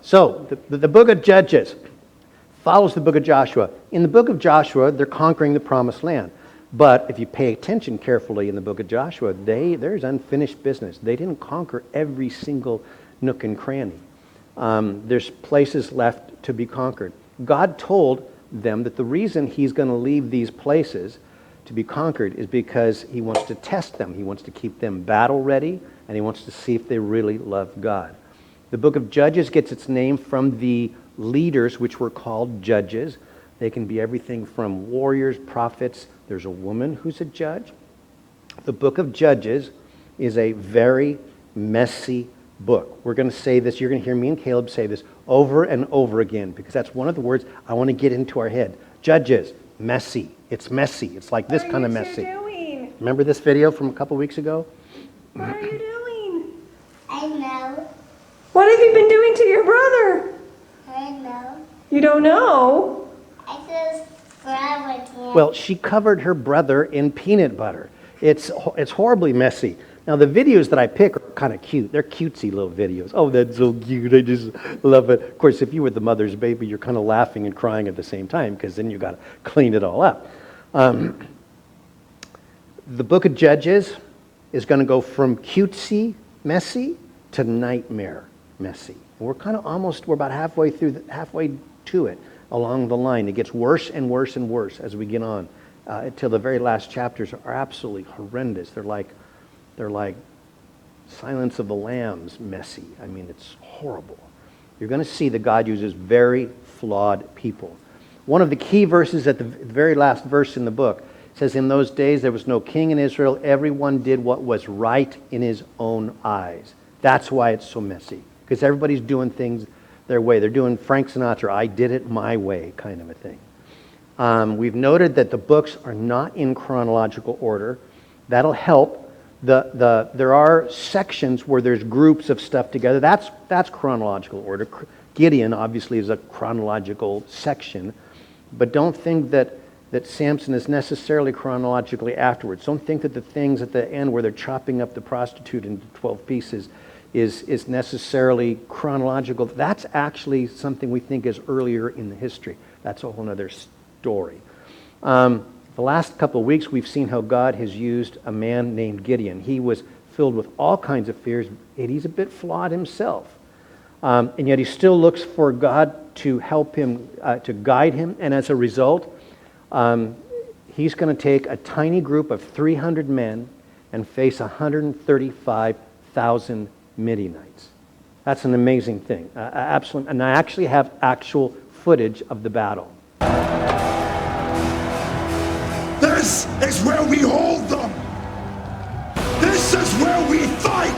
So, the book of Judges follows the book of Joshua. In the book of Joshua, they're conquering the promised land. But if you pay attention carefully in the book of Joshua, there's unfinished business. They didn't conquer every single nook and cranny. There's places left to be conquered. God told them that the reason he's going to leave these places to be conquered is because he wants to test them. He wants to keep them battle ready, and he wants to see if they really love God. The book of Judges gets its name from the leaders, which were called judges. They can be everything from warriors, prophets. There's a woman who's a judge. The book of Judges is a very messy book. We're going to say this. You're going to hear me and Caleb say this over and over again because that's one of the words I want to get into our head. Judges, messy. It's messy. It's like this kind of messy. What are you doing? Remember this video from a couple weeks ago? What are you doing? I know. What have you been doing to your brother? I know. You don't know? I just grabbed it. Well, she covered her brother in peanut butter. It's horribly messy. Now, the videos that I pick are kind of cute. They're cutesy little videos. Oh, that's so cute. I just love it. Of course, if you were the mother's baby, you're kind of laughing and crying at the same time because then you got to clean it all up. The book of Judges is going to go from cutesy, messy, to nightmare messy. We're kind of we're about halfway to it along the line. It gets worse and worse and worse as we get on until the very last chapters are absolutely horrendous. They're like Silence of the Lambs messy. I mean, it's horrible. You're going to see that God uses very flawed people. One of the key verses at the very last verse in the book says, in those days there was no king in Israel. Everyone did what was right in his own eyes. That's why it's so messy. Because everybody's doing things their way. They're doing Frank Sinatra, I did it my way kind of a thing. We've noted that the books are not in chronological order. That'll help. There are sections where there's groups of stuff together. That's chronological order. Gideon obviously is a chronological section, but don't think that Samson is necessarily chronologically afterwards. Don't think that the things at the end where they're chopping up the prostitute into 12 pieces is necessarily chronological. That's actually something we think is earlier in the history. That's a whole other story. The last couple of weeks, we've seen how God has used a man named Gideon. He was filled with all kinds of fears, and he's a bit flawed himself. And yet he still looks for God to help him, to guide him. And as a result, he's going to take a tiny group of 300 men and face 135,000 Midianites. That's an amazing thing. Absolutely. And I actually have actual footage of the battle. This is where we hold them. This is where we fight.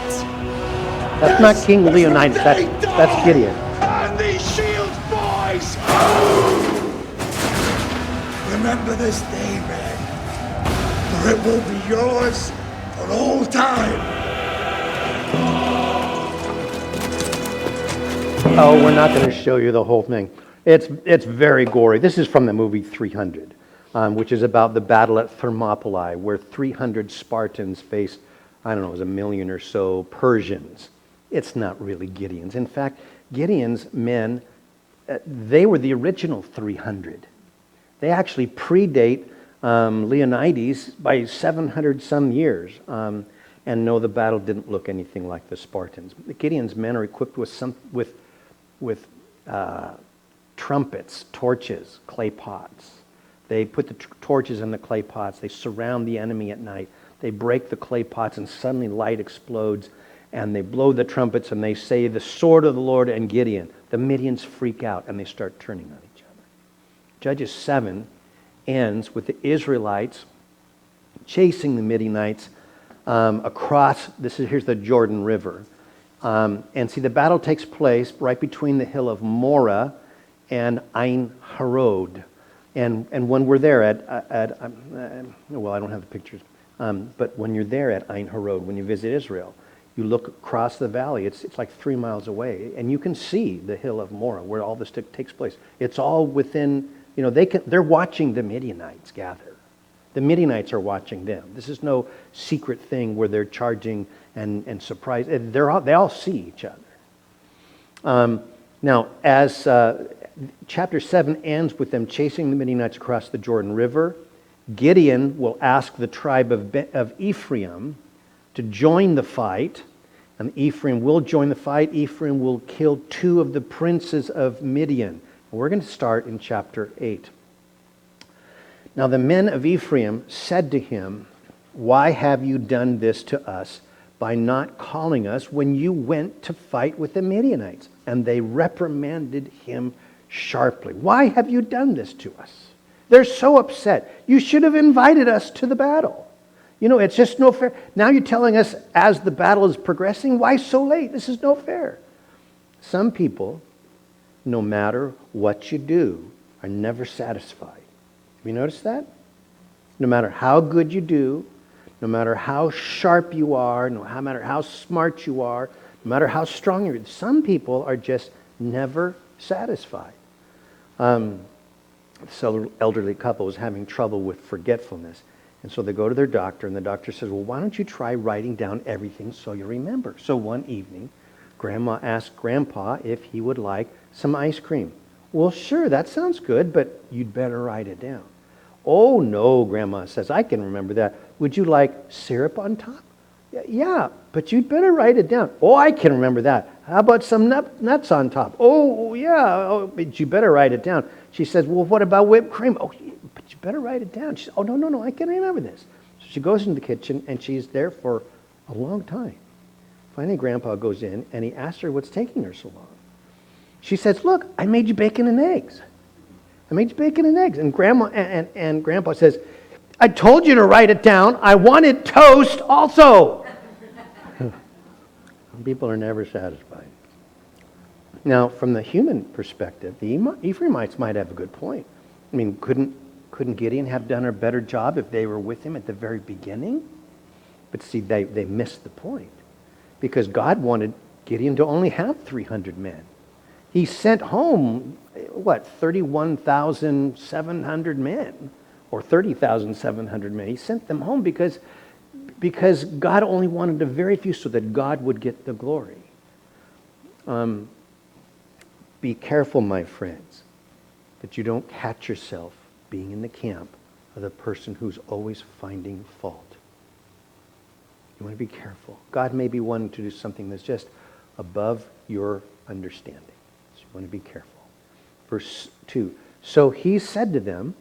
That's not King Leonidas. That's Gideon. And these shields, boys. Remember this day, man, for it will be yours for all time. Oh, we're not going to show you the whole thing. It's very gory. This is from the movie 300. Which is about the battle at Thermopylae, where 300 Spartans faced, I don't know, it was 1 million or so Persians. It's not really Gideon's. In fact, Gideon's men, they were the original 300. They actually predate Leonidas by 700 some years. And no, the battle didn't look anything like the Spartans. Gideon's men are equipped with trumpets, torches, clay pots. They put the torches in the clay pots. They surround the enemy at night. They break the clay pots and suddenly light explodes and they blow the trumpets and they say, the sword of the Lord and Gideon. The Midians freak out and they start turning on each other. Judges 7 ends with the Israelites chasing the Midianites across, here's the Jordan River. And see, the battle takes place right between the hill of Morah and Ein Harod. And when we're there well, I don't have the pictures, but when you're there at Ein Harod, when you visit Israel, you look across the valley. It's like 3 miles away, and you can see the hill of Morah where all this takes place. It's all within, they're watching the Midianites gather. The Midianites are watching them. This is no secret thing where they're charging and surprise. They all see each other. Now, as chapter 7 ends with them chasing the Midianites across the Jordan River, Gideon will ask the tribe of Ephraim to join the fight, and Ephraim will join the fight. Ephraim will kill 2 of the princes of Midian. And we're going to start in chapter 8. Now the men of Ephraim said to him, "Why have you done this to us by not calling us when you went to fight with the Midianites?" And they reprimanded him sharply. "Why have you done this to us?" They're so upset. "You should have invited us to the battle. You know, it's just no fair. Now you're telling us as the battle is progressing, why so late? This is no fair." Some people, no matter what you do, are never satisfied. Have you noticed that? No matter how good you do, no matter how sharp you are, no matter how smart you are, no matter how strong you are, some people are just never satisfied. This elderly couple was having trouble with forgetfulness. And so they go to their doctor, and the doctor says, "Well, why don't you try writing down everything so you remember?" So one evening, Grandma asked Grandpa if he would like some ice cream. "Well, sure, that sounds good, but you'd better write it down." "Oh, no," Grandma says, "I can remember that. Would you like syrup on top?" "Yeah, but you'd better write it down." "Oh, I can remember that. How about some nuts on top?" "Oh, yeah, but you better write it down." She says, "Well, what about whipped cream?" "Oh, but you better write it down." She says, "Oh, no, I can remember this." So she goes into the kitchen, and she's there for a long time. Finally, Grandpa goes in, and he asks her what's taking her so long. She says, "Look, I made you bacon and eggs. I made you bacon and eggs." And Grandpa says, "I told you to write it down. I wanted toast also." People are never satisfied. Now, from the human perspective, the Ephraimites might have a good point. I mean, couldn't Gideon have done a better job if they were with him at the very beginning? But see, they missed the point. Because God wanted Gideon to only have 300 men. He sent home, 31,700 men, or 30,700 men. He sent them home because God only wanted a very few so that God would get the glory. Be careful, my friends, that you don't catch yourself being in the camp of the person who's always finding fault. You want to be careful. God may be wanting to do something that's just above your understanding. So you want to be careful. Verse 2. So he said to them,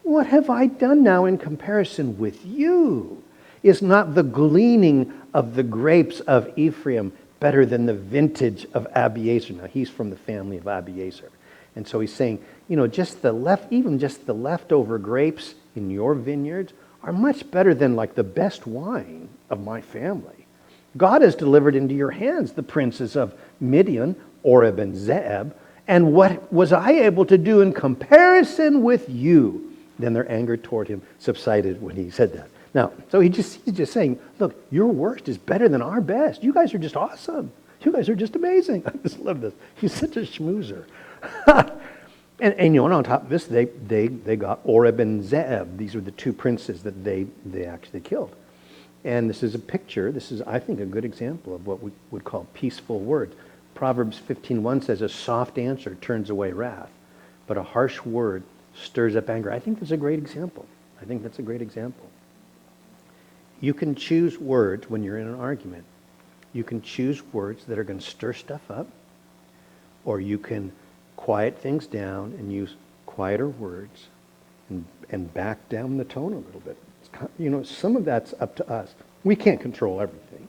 "What have I done now in comparison with you? Is not the gleaning of the grapes of Ephraim better than the vintage of Abiezer?" Now he's from the family of Abiezer. And so he's saying, just the leftover grapes in your vineyards are much better than like the best wine of my family. God has delivered into your hands the princes of Midian, Oreb and Zeeb, and what was I able to do in comparison with you? Then their anger toward him subsided when he said that. Now, so he's just saying, look, your worst is better than our best. You guys are just awesome. You guys are just amazing. I just love this. He's such a schmoozer. and on top of this, they got Oreb and Zeeb. These were the 2 princes that they actually killed. And this is a picture. This is, I think, a good example of what we would call peaceful words. Proverbs 15:1 says, "A soft answer turns away wrath, but a harsh word stirs up anger." I think that's a great example. You can choose words when you're in an argument. You can choose words that are going to stir stuff up, or you can quiet things down and use quieter words and back down the tone a little bit. Some of that's up to us. We can't control everything,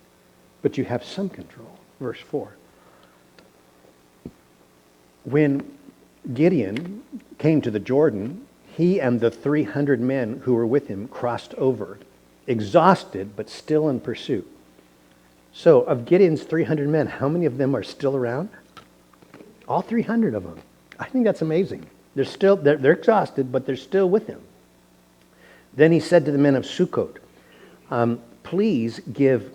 but you have some control. Verse 4. When Gideon came to the Jordan, he and the 300 men who were with him crossed over, exhausted but still in pursuit. So of Gideon's 300 men, how many of them are still around? All 300 of them. I think that's amazing. They're exhausted, but they're still with him. Then he said to the men of Sukkot, "Please give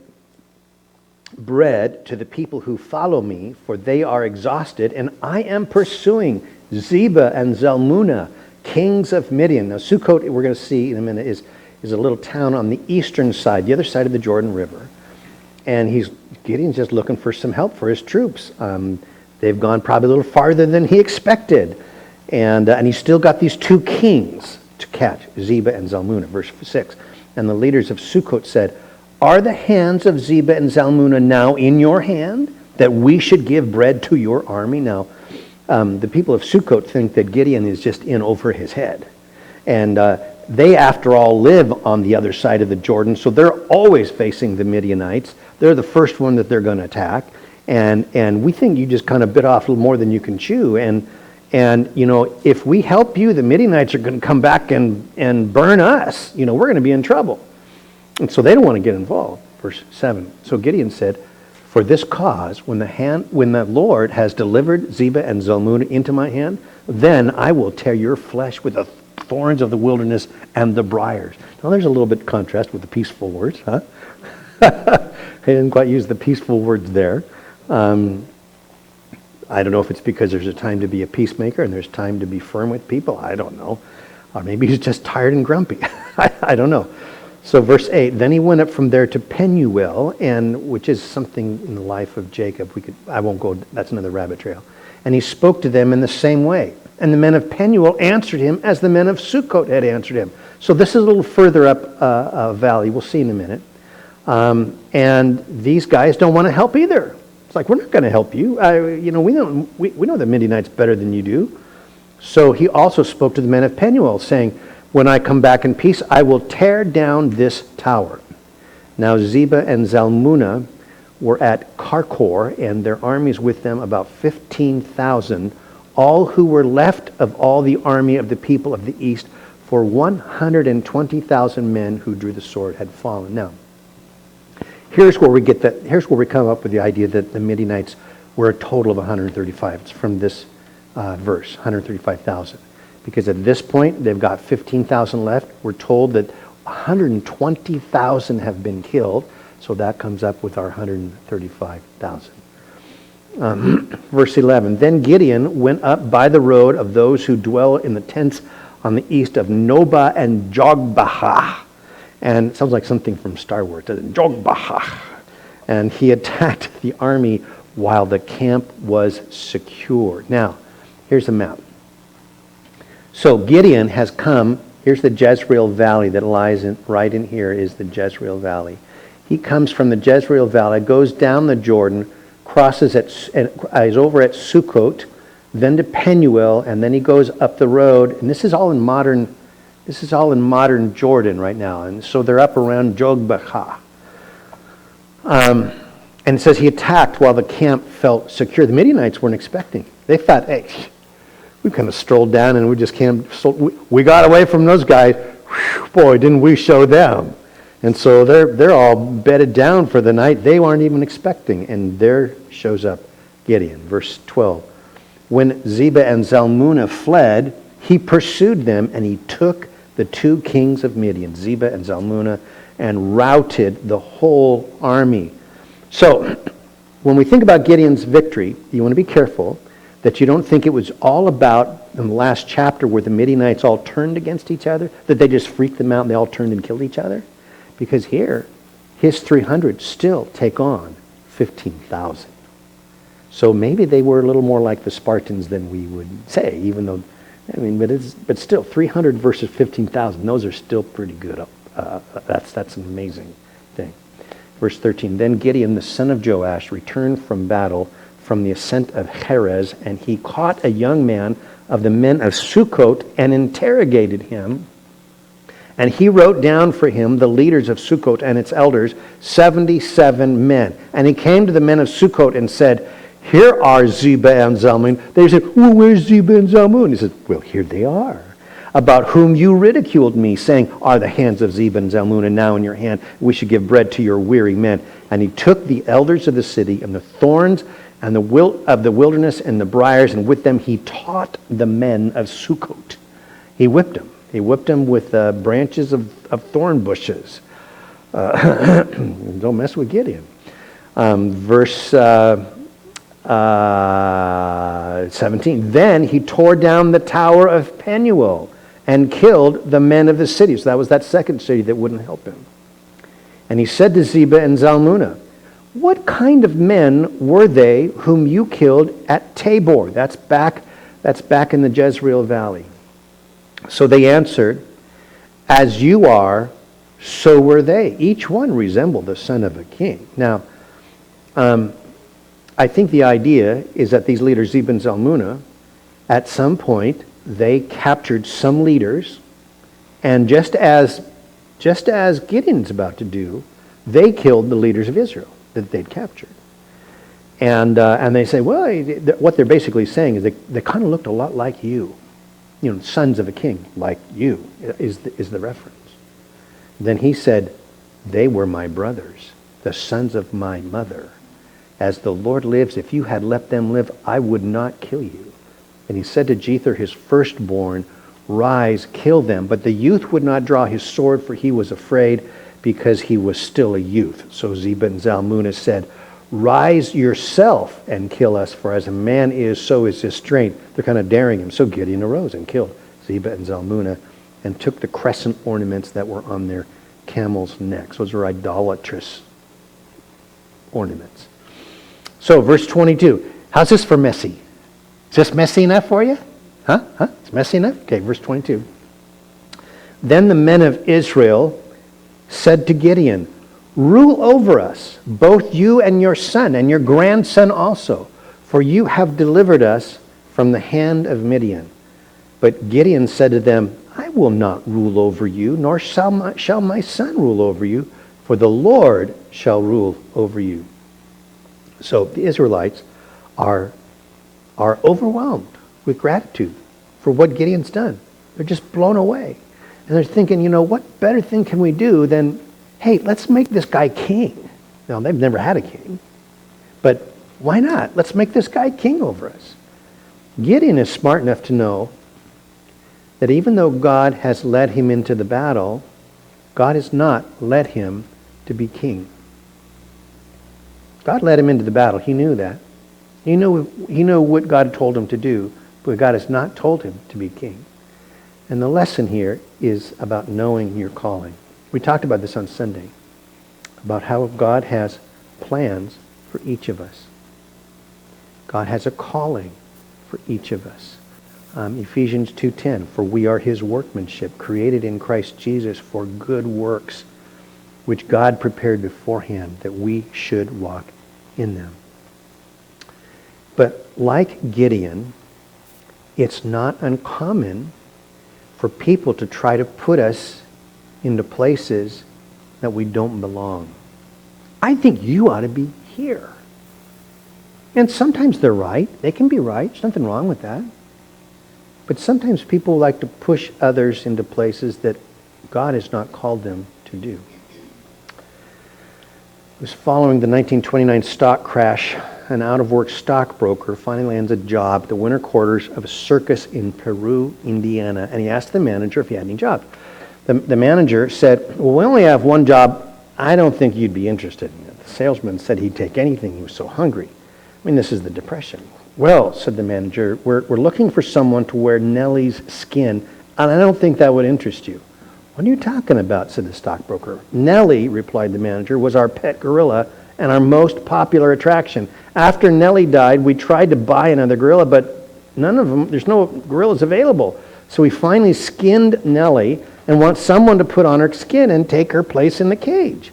bread to the people who follow me, for they are exhausted, and I am pursuing Zebah and Zalmunna, kings of Midian." Now Sukkot, we're going to see in a minute, is a little town on the eastern side, the other side of the Jordan River. And Gideon's just looking for some help for his troops. They've gone probably a little farther than he expected. And he's still got these two kings to catch, Zebah and Zalmunna, verse 6. And the leaders of Sukkot said, are the hands of Zebah and Zalmunna now in your hand, that we should give bread to your army? Now, the people of Sukkot think that Gideon is just in over his head. And they, after all, live on the other side of the Jordan, so they're always facing the Midianites. They're the first one that they're going to attack. And we think you just kind of bit off a little more than you can chew. And you know, if we help you, the Midianites are going to come back and burn us. You know, we're going to be in trouble. And so they don't want to get involved. Verse 7. So Gideon said, for this cause, when the Lord has delivered Zebah and Zalmunna into my hand, then I will tear your flesh with the thorns of the wilderness and the briars. Now there's a little bit of contrast with the peaceful words, huh? I didn't quite use the peaceful words there. I don't know if it's because there's a time to be a peacemaker and there's time to be firm with people. I don't know. Or maybe he's just tired and grumpy. I don't know. So verse 8, then he went up from there to Penuel, which is something in the life of Jacob. I won't go, that's another rabbit trail. And he spoke to them in the same way. And the men of Penuel answered him as the men of Sukkot had answered him. So this is a little further up a valley. We'll see in a minute. And these guys don't want to help either. It's like, we're not going to help you. We know the Midianites better than you do. So he also spoke to the men of Penuel, saying, when I come back in peace, I will tear down this tower. Now Zebah and Zalmunna were at Karkor, and their armies with them about 15,000, all who were left of all the army of the people of the east, for 120,000 men who drew the sword had fallen. Now, here's where we come up with the idea that the Midianites were a total of 135. It's from this verse, 135,000. Because at this point, they've got 15,000 left. We're told that 120,000 have been killed. So that comes up with our 135,000. Verse 11, then Gideon went up by the road of those who dwell in the tents on the east of Nobah and Jogbehah. And it sounds like something from Star Wars, doesn't it? Jogbehah. And he attacked the army while the camp was secure. Now, here's a map. So Gideon has come. Here's the Jezreel Valley that lies right in here is the Jezreel Valley. He comes from the Jezreel Valley, goes down the Jordan, crosses is over at Sukkot, then to Penuel, and then he goes up the road. And this is all in modern Jordan right now. And so they're up around Jogbehah. And it says he attacked while the camp felt secure. The Midianites weren't expecting. They thought, hey, we kind of strolled down and we just we got away from those guys. Whew, boy, didn't we show them. And so they're all bedded down for the night. They weren't even expecting. And there shows up Gideon. Verse 12. When Zebah and Zalmunna fled, he pursued them and he took the two kings of Midian, Zebah and Zalmunna, and routed the whole army. So when we think about Gideon's victory, you want to be careful that you don't think it was all about in the last chapter where the Midianites all turned against each other, that they just freaked them out and they all turned and killed each other. Because here, his 300 still take on 15,000. So maybe they were a little more like the Spartans than we would say, even though, but still, 300 versus 15,000, those are still pretty good. That's an amazing thing. Verse 13, then Gideon, the son of Joash, returned from battle from the ascent of Heres, and he caught a young man of the men of Sukkot and interrogated him. And he wrote down for him the leaders of Sukkot and its elders, 77 men. And he came to the men of Sukkot and said, here are Zebah and Zalmunna. They said, well, where's Zebah and Zalmunna? He said, well, here they are, about whom you ridiculed me, saying, are the hands of Zebah and Zalmunna now in your hand? We should give bread to your weary men. And he took the elders of the city and the thorns and the wilderness and the briars, and with them he taught the men of Sukkot. He whipped them. He whipped them with branches of thorn bushes. Don't mess with Gideon. Verse 17. Then he tore down the tower of Penuel and killed the men of the city. So that was that second city that wouldn't help him. And he said to Zebah and Zalmunna, what kind of men were they whom you killed at Tabor? That's back in the Jezreel Valley. So they answered, as you are, so were they. Each one resembled the son of a king. Now, I think the idea is that these leaders, Zeb and Zalmunna, at some point, they captured some leaders, and just as Gideon's about to do, they killed the leaders of Israel that they'd captured. And they say, well, what they're basically saying is they kind of looked a lot like you. You know, sons of a king, like you, is the reference. Then he said, they were my brothers, the sons of my mother. As the Lord lives, if you had let them live, I would not kill you. And he said to Jether, his firstborn, rise, kill them. But the youth would not draw his sword, for he was afraid, because he was still a youth. So Zeb and Zalmunna said, rise yourself and kill us, for as a man is, so is his strength. They're kind of daring him. So Gideon arose and killed Zeb and Zalmunna and took the crescent ornaments that were on their camels' necks. Those are idolatrous ornaments. So verse 22. How's this for messy? Is this messy enough for you? Huh? It's messy enough? Okay, verse 22. Then the men of Israel said to Gideon, rule over us, both you and your son, and your grandson also, for you have delivered us from the hand of Midian. But Gideon said to them, I will not rule over you, nor shall my son rule over you, for the Lord shall rule over you. So the Israelites are overwhelmed with gratitude for what Gideon's done. They're just blown away. And they're thinking, what better thing can we do than, hey, let's make this guy king. Now, they've never had a king. But why not? Let's make this guy king over us. Gideon is smart enough to know that even though God has led him into the battle, God has not led him to be king. God led him into the battle. He knew that. He knew what God told him to do, but God has not told him to be king. And the lesson here is about knowing your calling. We talked about this on Sunday, about how God has plans for each of us. God has a calling for each of us. Ephesians 2:10, for we are his workmanship, created in Christ Jesus for good works, which God prepared beforehand that we should walk in them. But like Gideon, it's not uncommon for people to try to put us into places that we don't belong. I think you ought to be here. And sometimes they're right. They can be right. There's nothing wrong with that. But sometimes people like to push others into places that God has not called them to do. It was following the 1929 stock crash. An out-of-work stockbroker finally lands a job at the winter quarters of a circus in Peru, Indiana, and he asked the manager if he had any jobs. The manager said, well, we only have one job. I don't think you'd be interested in it. The salesman said he'd take anything. He was so hungry. I mean, this is the Depression. Well, said the manager, we're looking for someone to wear Nellie's skin, and I don't think that would interest you. What are you talking about, said the stockbroker. Nellie, replied the manager, was our pet gorilla and our most popular attraction. After Nellie died, we tried to buy another gorilla, but there's no gorillas available. So we finally skinned Nellie and want someone to put on her skin and take her place in the cage.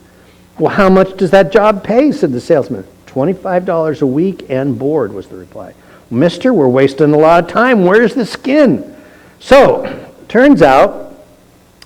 Well, how much does that job pay, said the salesman. $25 a week and board, was the reply. Mister, we're wasting a lot of time. Where's the skin? So, turns out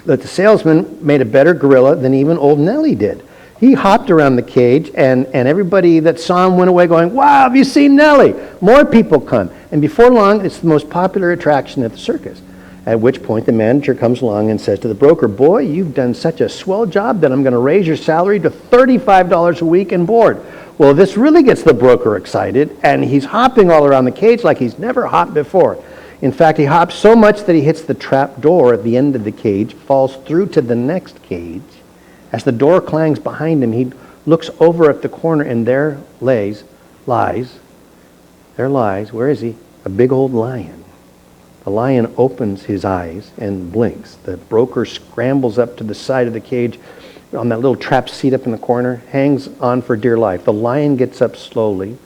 that the salesman made a better gorilla than even old Nellie did. He hopped around the cage, and everybody that saw him went away going, wow, have you seen Nellie? More people come. And before long, it's the most popular attraction at the circus. At which point, the manager comes along and says to the broker, boy, you've done such a swell job that I'm going to raise your salary to $35 a week and board. Well, this really gets the broker excited, and he's hopping all around the cage like he's never hopped before. In fact, he hops so much that he hits the trap door at the end of the cage, falls through to the next cage. As the door clangs behind him, he looks over at the corner, and there lies, where is he? A big old lion. The lion opens his eyes and blinks. The broker scrambles up to the side of the cage, on that little trap seat up in the corner, hangs on for dear life. The lion gets up slowly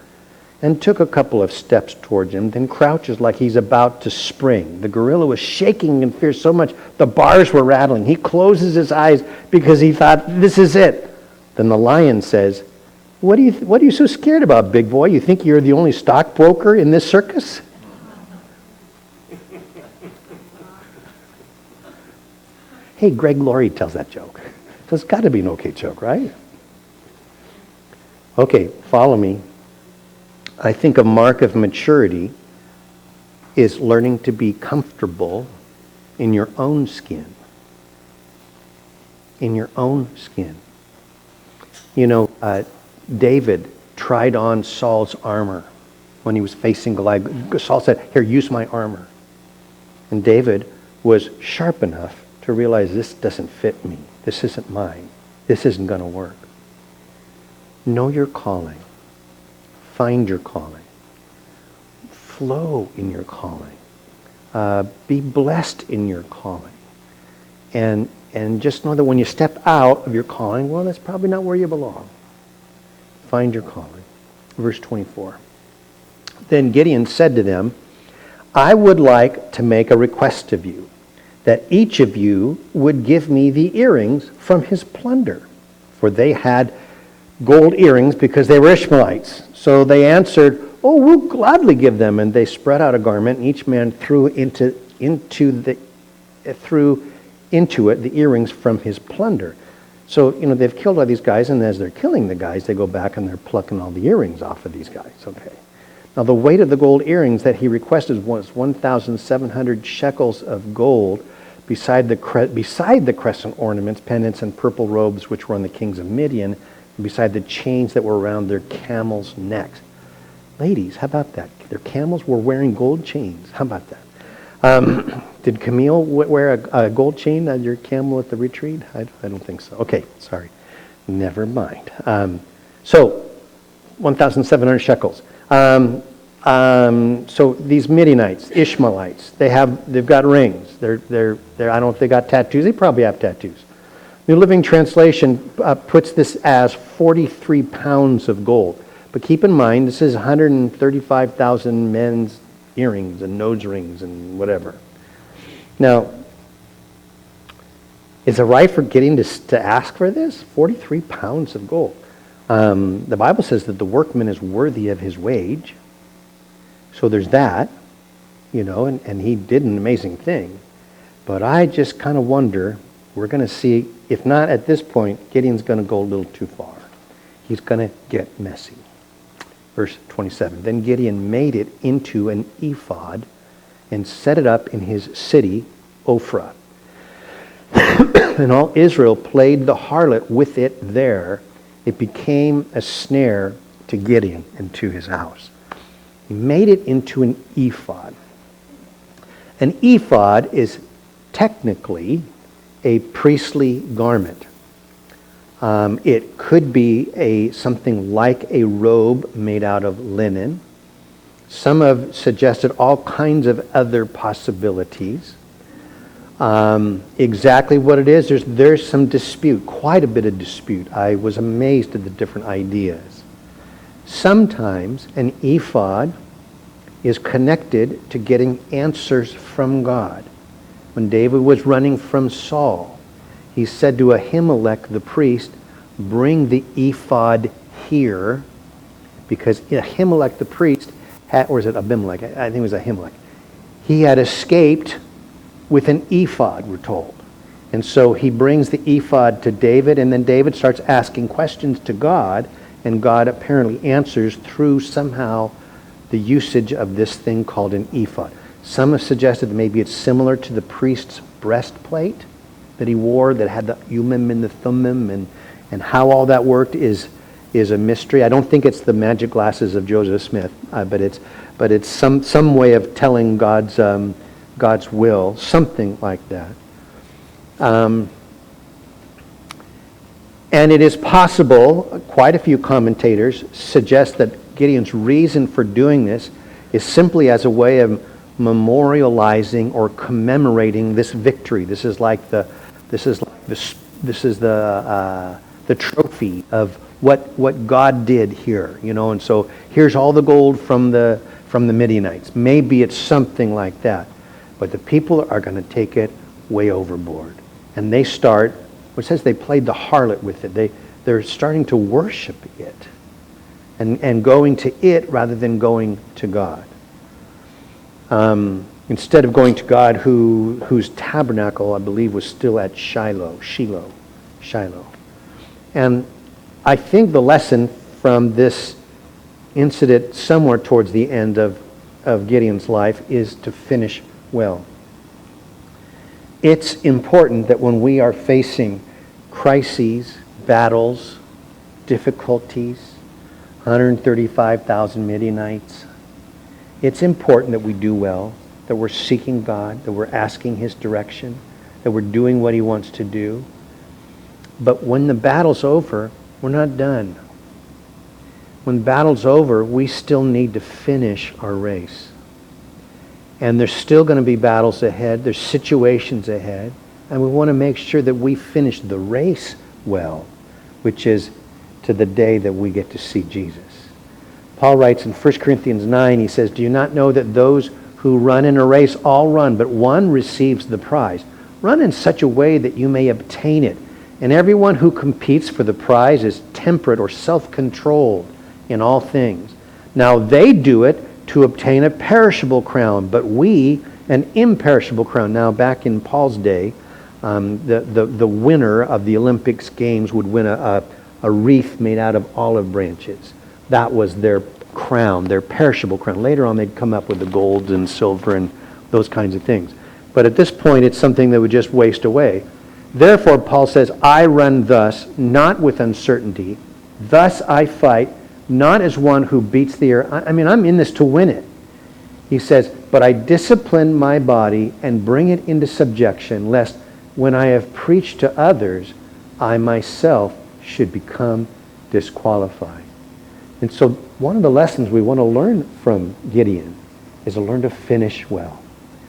and took a couple of steps towards him, then crouches like he's about to spring. The gorilla was shaking in fear so much the bars were rattling. He closes his eyes because he thought, this is it. Then the lion says, what are you so scared about, big boy? You think you're the only stockbroker in this circus? Hey, Greg Laurie tells that joke. So it's got to be an okay joke, right? Okay, follow me. I think a mark of maturity is learning to be comfortable in your own skin. In your own skin. You know, David tried on Saul's armor when he was facing Goliath. Saul said, here, use my armor. And David was sharp enough to realize this doesn't fit me. This isn't mine. This isn't going to work. Know your calling. Find your calling. Flow in your calling. Be blessed in your calling. And just know that when you step out of your calling, well, that's probably not where you belong. Find your calling. Verse 24. Then Gideon said to them, I would like to make a request of you, that each of you would give me the earrings from his plunder. For they had gold earrings because they were Ishmaelites. So they answered, oh, we'll gladly give them. And they spread out a garment, and each man threw into it the earrings from his plunder. So, they've killed all these guys, and as they're killing the guys, they go back and they're plucking all the earrings off of these guys. Okay. Now, the weight of the gold earrings that he requested was 1,700 shekels of gold, beside the crescent ornaments, pendants, and purple robes which were on the kings of Midian, and beside the chains that were around their camels' necks. Ladies, how about that? Their camels were wearing gold chains. How about that? Did Camille wear a gold chain on your camel at the retreat? I don't think so. Okay, sorry. Never mind. So, 1,700 shekels. So these Midianites, Ishmaelites, they've got rings. I don't know if they got tattoos. They probably have tattoos. New Living Translation puts this as 43 pounds of gold. But keep in mind, this is 135,000 men's earrings and nose rings and whatever. Now, is it right for Gideon to ask for this? 43 pounds of gold. The Bible says that the workman is worthy of his wage. So there's that, and he did an amazing thing. But I just kind of wonder, we're going to see, if not at this point, Gideon's going to go a little too far. He's going to get messy. Verse 27, then Gideon made it into an ephod and set it up in his city, Ophrah. And all Israel played the harlot with it there. It became a snare to Gideon and to his house. He made it into an ephod. An ephod is technically a priestly garment. It could be something like a robe made out of linen. Some have suggested all kinds of other possibilities. Exactly what it is, there's some dispute, quite a bit of dispute. I was amazed at the different ideas. Sometimes an ephod is connected to getting answers from God. When David was running from Saul, he said to Ahimelech the priest, bring the ephod here, because Ahimelech the priest or is it Abimelech? I think it was Ahimelech. He had escaped with an ephod, we're told. And so he brings the ephod to David, and then David starts asking questions to God, and God apparently answers through somehow the usage of this thing called an ephod. Some have suggested that maybe it's similar to the priest's breastplate that he wore that had the Urim and the Thummim, and how all that worked is a mystery. I don't think it's the magic glasses of Joseph Smith, but it's some way of telling God's will, something like that. And it is possible, quite a few commentators suggest that Gideon's reason for doing this is simply as a way of memorializing or commemorating this victory. This is like the the trophy of what God did here, and so here's all the gold from the Midianites. Maybe it's something like that. But the people are going to take it way overboard. And they start, it says they played the harlot with it. They're starting to worship it. And going to it rather than going to God. Instead of going to God whose tabernacle, I believe, was still at Shiloh. And I think the lesson from this incident somewhere towards the end of Gideon's life is to finish well. It's important that when we are facing crises, battles, difficulties, 135,000 Midianites, it's important that we do well, that we're seeking God, that we're asking His direction, that we're doing what He wants to do. But when the battle's over, we're not done. When the battle's over, we still need to finish our race. And there's still going to be battles ahead. There's situations ahead. And we want to make sure that we finish the race well, which is to the day that we get to see Jesus. Paul writes in 1 Corinthians 9, he says, "Do you not know that those who run in a race all run, but one receives the prize? Run in such a way that you may obtain it. And everyone who competes for the prize is temperate or self-controlled in all things. Now they do it to obtain a perishable crown, but we an imperishable crown." Now back in Paul's day, the winner of the Olympics games would win a wreath made out of olive branches. That was their crown, their perishable crown. Later on they'd come up with the gold and silver and those kinds of things. But at this point it's something that would just waste away. Therefore, Paul says, "I run thus, not with uncertainty. Thus I fight, not as one who beats the air." I'm in this to win it. He says, "But I discipline my body and bring it into subjection, lest when I have preached to others, I myself should become disqualified." And so one of the lessons we want to learn from Gideon is to learn to finish well.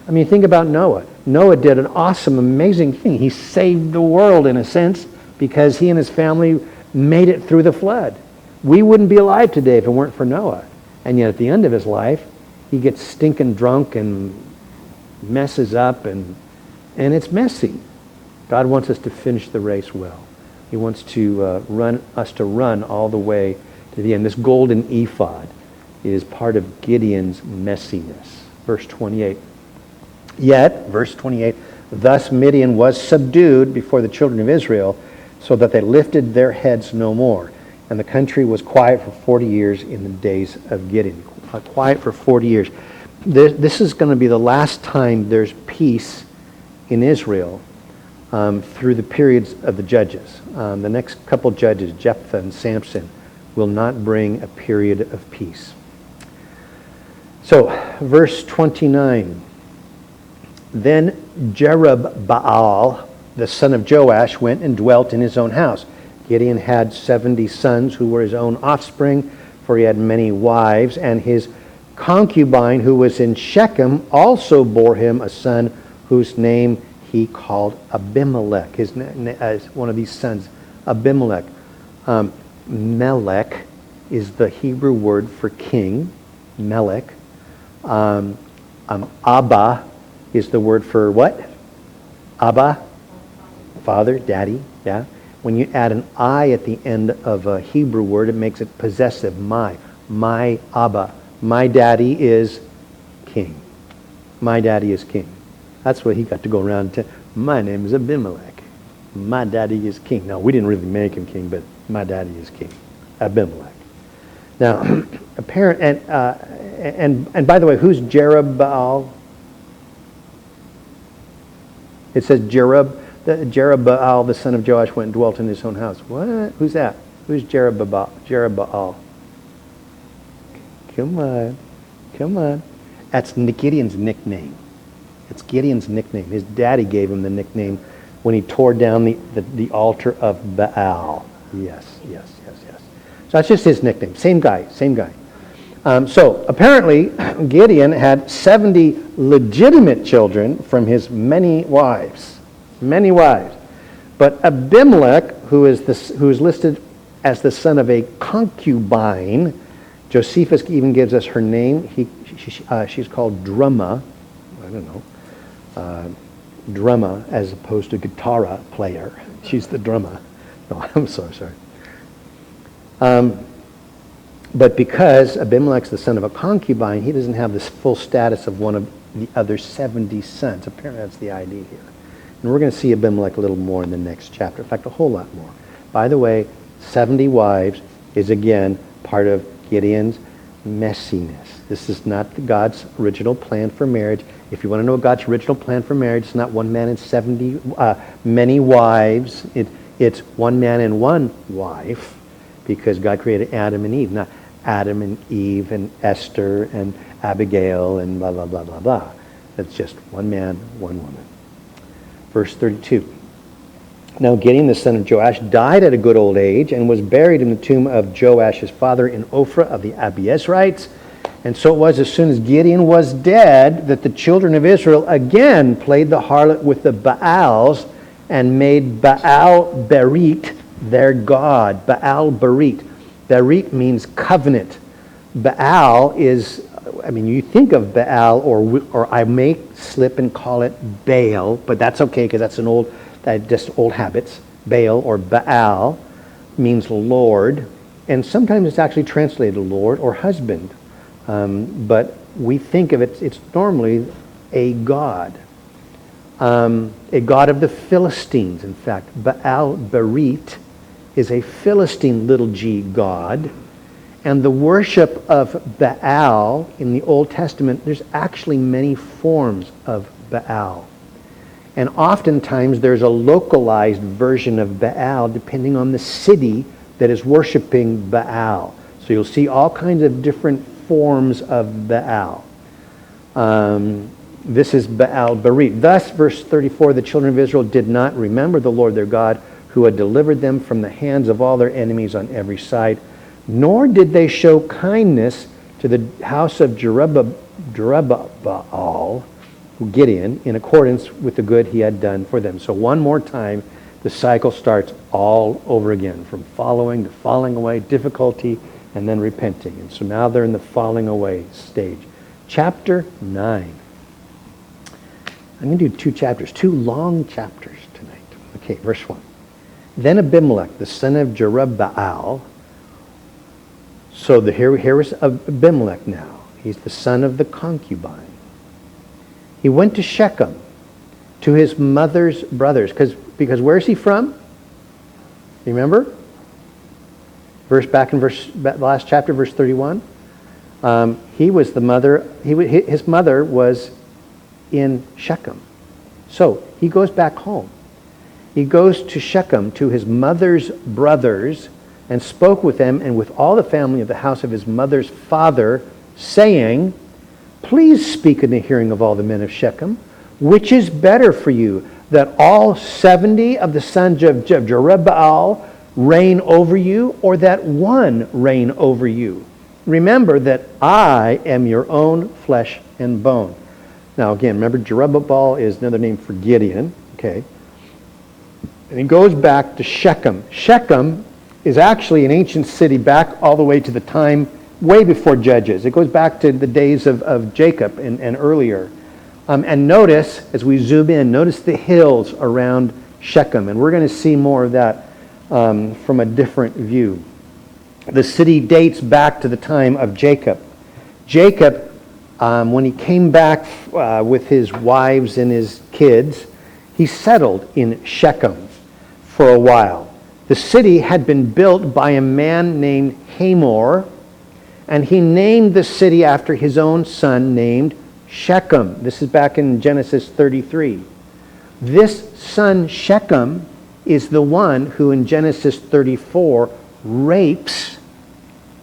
Think about Noah. Noah did an awesome, amazing thing. He saved the world in a sense because he and his family made it through the flood. We wouldn't be alive today if it weren't for Noah. And yet at the end of his life, he gets stinking drunk and messes up, and it's messy. God wants us to finish the race well. He wants to run all the way to the end. This golden ephod is part of Gideon's messiness. Verse 28. Yet, verse 28, "Thus Midian was subdued before the children of Israel, so that they lifted their heads no more. And the country was quiet for 40 years in the days of Gideon." Quiet for 40 years. This is going to be the last time there's peace in Israel through the periods of the judges. The next couple judges, Jephthah and Samson, will not bring a period of peace. So, verse 29. "Then Jerubbaal, the son of Joash, went and dwelt in his own house. Gideon had 70 sons who were his own offspring, for he had many wives, and his concubine who was in Shechem also bore him a son whose name he called Abimelech." His one of these sons, Abimelech. Melech is the Hebrew word for king, Melech. Abba is the word for what? Abba, father, daddy, yeah. When you add an I at the end of a Hebrew word, it makes it possessive. My Abba. My daddy is king. My daddy is king. That's what he got to go around to. My name is Abimelech. My daddy is king. Now, we didn't really make him king, but my daddy is king. Abimelech. Now, and by the way, who's Jerubbaal? It says Jerubbaal, the son of Joash, went and dwelt in his own house. What? Who's that? Who's Jerubbaal? Come on. That's Gideon's nickname. It's Gideon's nickname. His daddy gave him the nickname when he tore down the altar of Baal. Yes. So that's just his nickname. Same guy. So apparently Gideon had 70 legitimate children from his many wives. But Abimelech, who is listed as the son of a concubine, Josephus even gives us her name. She's called Drumma. I don't know. Drumma as opposed to guitarra player. She's the drummer. No, I'm so sorry. But because Abimelech's the son of a concubine, he doesn't have this full status of one of the other 70 sons. Apparently that's the idea here. And we're going to see Abimelech a little more in the next chapter. In fact, a whole lot more. By the way, 70 wives is again part of Gideon's messiness. This is not God's original plan for marriage. If you want to know God's original plan for marriage, it's not one man and 70 many wives. It's one man and one wife, because God created Adam and Eve, not Adam and Eve and Esther and Abigail and blah, blah, blah, blah, blah. That's just one man, one woman. Verse 32. Now Gideon, the son of Joash, died at a good old age and was buried in the tomb of Joash, his father, in Ophrah of the Abiezrites. And so it was, as soon as Gideon was dead, that the children of Israel again played the harlot with the Baals and made Baal Berit their god. Baal Berit. Berit means covenant. Baal is, you think of Baal, or I may slip and call it Baal, but that's okay because that's just old habits. Baal or Baal means Lord, and sometimes it's actually translated Lord or husband. But we think of it, it's normally a god. A god of the Philistines, in fact. Baal Berit is a Philistine little g god. And the worship of Baal in the Old Testament, there's actually many forms of Baal. And oftentimes there's a localized version of Baal depending on the city that is worshiping Baal. So you'll see all kinds of different forms of Baal. This is Baal Berit. Thus, verse 34, the children of Israel did not remember the Lord their God, who had delivered them from the hands of all their enemies on every side, nor did they show kindness to the house of Jerubbaal, Gideon, in accordance with the good he had done for them. So one more time, the cycle starts all over again, from following to falling away, difficulty, and then repenting. And so now they're in the falling away stage. Chapter 9. I'm going to do 2 chapters, 2 long chapters tonight. Okay, verse 1. Then Abimelech, the son of Jerubbaal. So here is Abimelech now. He's the son of the concubine. He went to Shechem, to his mother's brothers. Because where's he from? Remember? Last chapter, verse 31. His mother was in Shechem. So he goes back home. He goes to Shechem, to his mother's brothers, and spoke with them and with all the family of the house of his mother's father, saying, please speak in the hearing of all the men of Shechem, which is better for you, that all 70 of the sons of Jerubbaal reign over you, or that one reign over you? Remember that I am your own flesh and bone. Now again, remember Jerubbaal is another name for Gideon. Okay. And he goes back to Shechem. Shechem is actually an ancient city back all the way to the time way before Judges. It goes back to the days of Jacob and earlier. And notice, as we zoom in, notice the hills around Shechem. And we're going to see more of that from a different view. The city dates back to the time of Jacob. Jacob, when he came back with his wives and his kids, he settled in Shechem for a while. The city had been built by a man named Hamor, and he named the city after his own son named Shechem. This is back in Genesis 33. This son Shechem is the one who in Genesis 34 rapes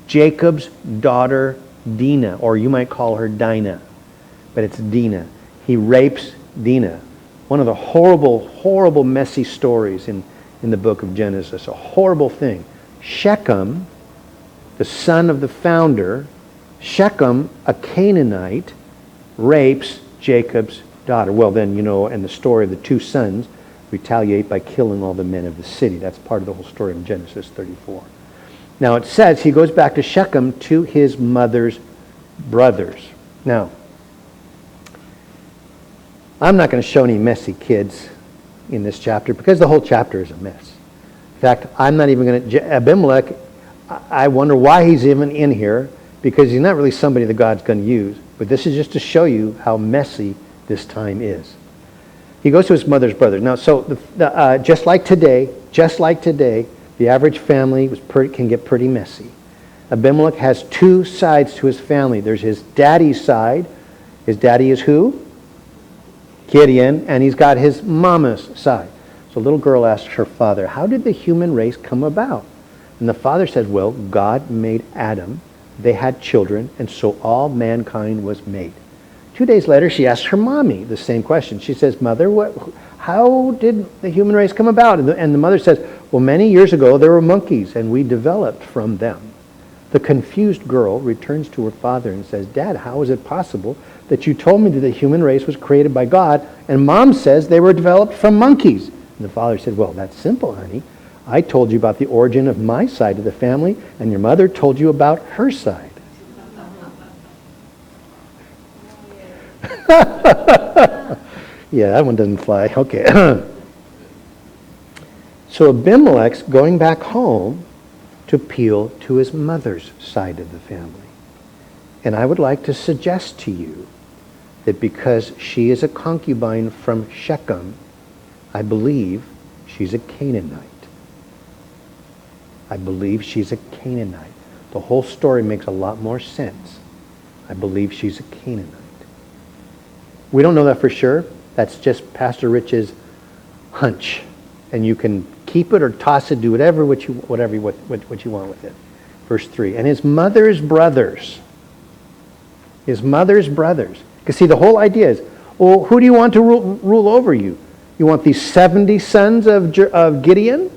Jacob's daughter Dinah, or you might call her Dinah, but it's Dinah. He rapes Dinah. One of the horrible, horrible, messy stories in the book of Genesis. A horrible thing. Shechem, the son of the founder, Shechem, a Canaanite, rapes Jacob's daughter. Well, then, and the story of the 2 sons, retaliate by killing all the men of the city. That's part of the whole story in Genesis 34. Now it says he goes back to Shechem to his mother's brothers. Now, I'm not going to show any messy kids in this chapter because the whole chapter is a mess. In fact, I'm not even going to... Abimelech, I wonder why he's even in here, because he's not really somebody that God's going to use. But this is just to show you how messy this time is. He goes to his mother's brothers. Now, so just like today, the average family can get pretty messy. Abimelech has two sides to his family. There's his daddy's side. His daddy is who? Gideon. And he's got his mama's side. So a little girl asks her father, how did the human race come about? And the father says, well, God made Adam. They had children, and so all mankind was made. 2 days later, she asks her mommy the same question. She says, Mother, how did the human race come about? And the mother says, well, many years ago, there were monkeys, and we developed from them. The confused girl returns to her father and says, Dad, how is it possible that you told me that the human race was created by God, and Mom says they were developed from monkeys? And the father said, well, that's simple, honey. I told you about the origin of my side of the family, and your mother told you about her side. Yeah, that one doesn't fly. Okay. So Abimelech's going back home to appeal to his mother's side of the family. And I would like to suggest to you that because she is a concubine from Shechem, I believe she's a Canaanite. I believe she's a Canaanite. The whole story makes a lot more sense. I believe she's a Canaanite. We don't know that for sure. That's just Pastor Rich's hunch. And you can keep it or toss it, do whatever what you want with it. Verse 3. And his mother's brothers. His mother's brothers. Because see, the whole idea is, well, who do you want to rule over you? You want these 70 sons of Gideon?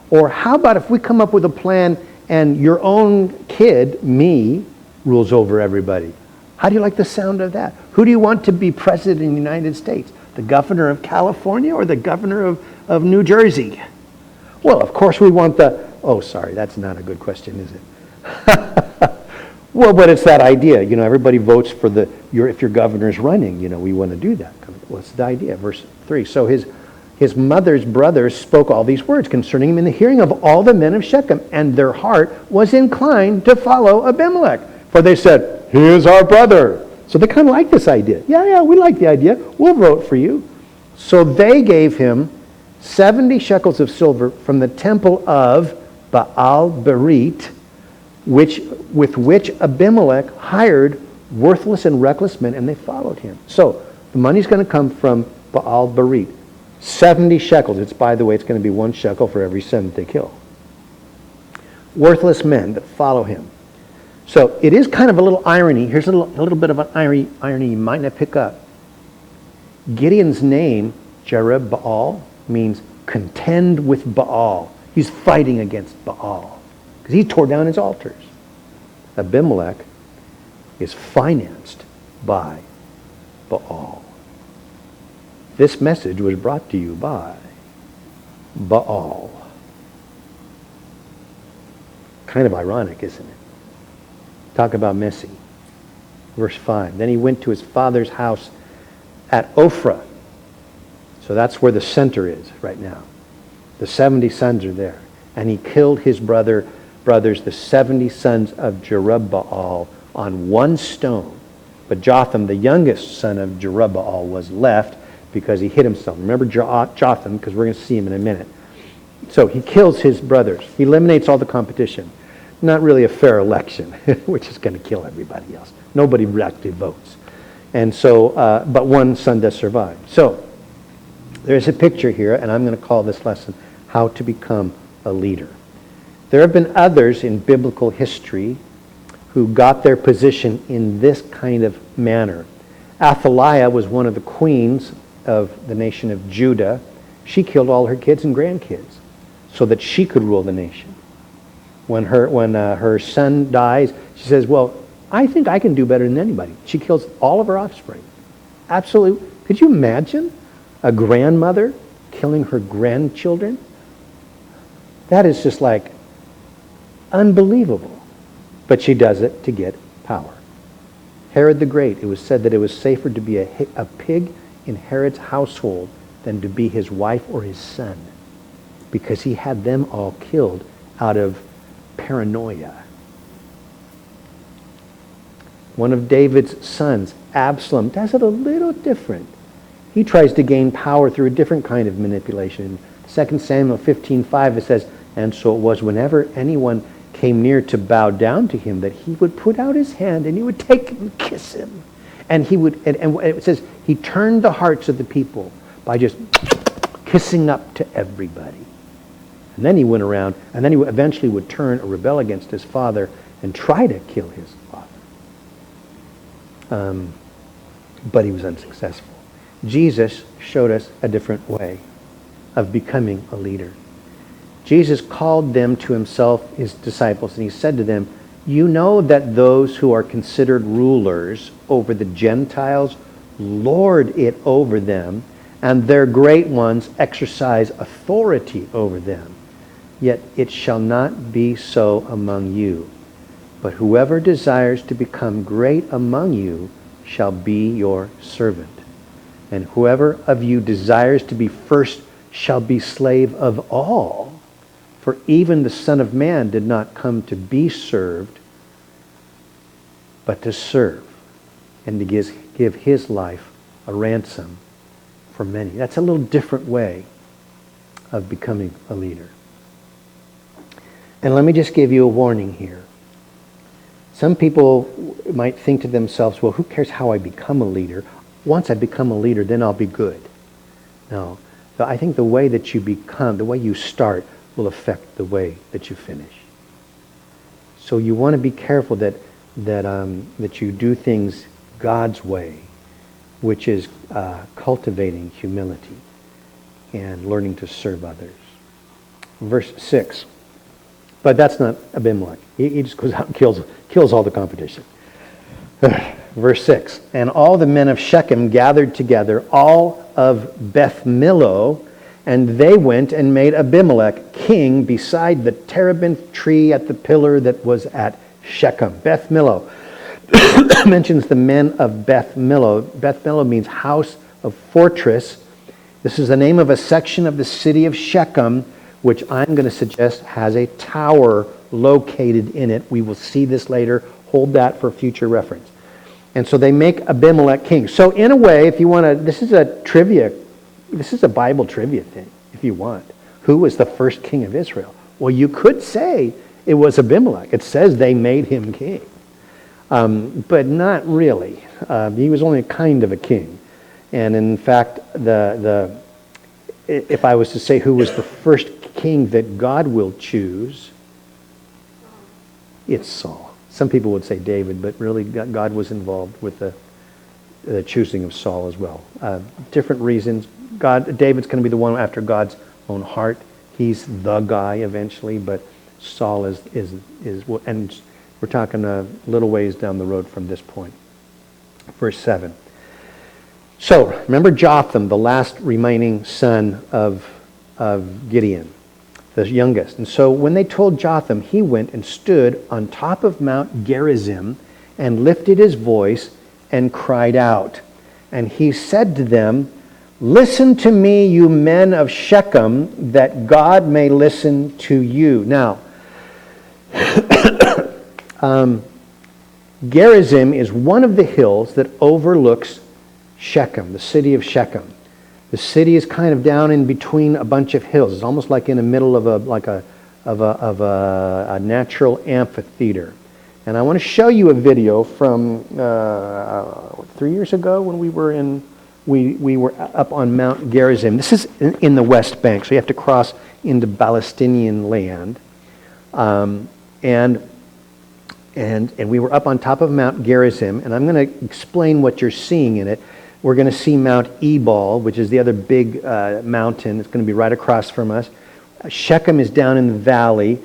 Or how about if we come up with a plan and your own kid, me, rules over everybody? How do you like the sound of that? Who do you want to be president of the United States? The governor of California or the governor of New Jersey? Well, of course we want the... Oh, sorry, that's not a good question, is it? Well, but it's that idea. You know, everybody votes for if your governor's running, you know, we want to do that. What's the idea? Verse 3. So his mother's brothers spoke all these words concerning him in the hearing of all the men of Shechem, and their heart was inclined to follow Abimelech. For they said, he is our brother. So they kind of like this idea. Yeah, we like the idea. We'll vote for you. So they gave him 70 shekels of silver from the temple of Baal-Berit, with which Abimelech hired worthless and reckless men, and they followed him. So the money's going to come from Baal-Berit. 70 shekels. It's, by the way, it's going to be 1 shekel for every son that they kill. Worthless men that follow him. So it is kind of a little irony. Here's a little bit of an irony you might not pick up. Gideon's name, Jerubbaal, means contend with Baal. He's fighting against Baal because he tore down his altars. Abimelech is financed by Baal. This message was brought to you by Baal. Kind of ironic, isn't it? Talk about messy. Verse 5. Then he went to his father's house at Ophrah. So that's where the center is right now. The 70 sons are there. And he killed his brothers, the 70 sons of Jerubbaal, on one stone. But Jotham, the youngest son of Jerubbaal, was left because he hid himself. Remember Jotham, because we're going to see him in a minute. So he kills his brothers. He eliminates all the competition. Not really a fair election, which is going to kill everybody else. Nobody actually votes. And so, but one son does survive. So, there's a picture here, and I'm going to call this lesson, How to Become a Leader. There have been others in biblical history who got their position in this kind of manner. Athaliah was one of the queens of the nation of Judah. She killed all her kids and grandkids so that she could rule the nation. When her son dies, she says, well, I think I can do better than anybody. She kills all of her offspring. Absolutely. Could you imagine a grandmother killing her grandchildren? That is just like unbelievable. But she does it to get power. Herod the Great, it was said that it was safer to be a pig in Herod's household than to be his wife or his son, because he had them all killed out of paranoia. One of David's sons, Absalom, does it a little different. He tries to gain power through a different kind of manipulation. In 2 Samuel 15:5 it says, "And so it was whenever anyone came near to bow down to him that he would put out his hand and he would take him and kiss him." And he would, and it says, he turned the hearts of the people by just kissing up to everybody. And then he went around, and then he eventually would turn or rebel against his father and try to kill his father. But he was unsuccessful. Jesus showed us a different way of becoming a leader. Jesus called them to himself, his disciples, and he said to them, "You know that those who are considered rulers over the Gentiles lord it over them, and their great ones exercise authority over them. Yet it shall not be so among you. But whoever desires to become great among you shall be your servant. And whoever of you desires to be first shall be slave of all. For even the Son of Man did not come to be served, but to serve, and to give his life a ransom for many." That's a little different way of becoming a leader. And let me just give you a warning here. Some people might think to themselves, well, who cares how I become a leader? Once I become a leader, then I'll be good. No. So I think the way that you become, the way you start, will affect the way that you finish. So you want to be careful that you do things God's way, which is cultivating humility and learning to serve others. Verse 6. But that's not Abimelech. He just goes out and kills all the competition. Verse 6. "And all the men of Shechem gathered together, all of Beth Millo, and they went and made Abimelech king beside the terebinth tree at the pillar that was at Shechem." Beth Millo mentions the men of Beth Millo. Beth Millo means house of fortress. This is the name of a section of the city of Shechem, which I'm going to suggest has a tower located in it. We will see this later. Hold that for future reference. And so they make Abimelech king. So in a way, if you want to, this is a Bible trivia thing, if you want. Who was the first king of Israel? Well, you could say it was Abimelech. It says they made him king. But not really. He was only kind of a king. And in fact, if I was to say who was the first king that God will choose, it's Saul. Some people would say David, but really God was involved with the choosing of Saul as well. Different reasons. David's going to be the one after God's own heart. He's the guy eventually, but Saul is and we're talking a little ways down the road from this point. Verse 7. So, remember Jotham, the last remaining son of Gideon, the youngest. And so when they told Jotham, he went and stood on top of Mount Gerizim and lifted his voice and cried out. And he said to them, "Listen to me, you men of Shechem, that God may listen to you." Now, Gerizim is one of the hills that overlooks Shechem, the city of Shechem. The city is kind of down in between a bunch of hills. It's almost like in the middle of a natural amphitheater. And I want to show you a video from 3 years ago when we were up on Mount Gerizim. This is in the West Bank, so you have to cross into Palestinian land. And we were up on top of Mount Gerizim, and I'm going to explain what you're seeing in it. We're going to see Mount Ebal, which is the other big mountain. It's going to be right across from us. Shechem is down in the valley.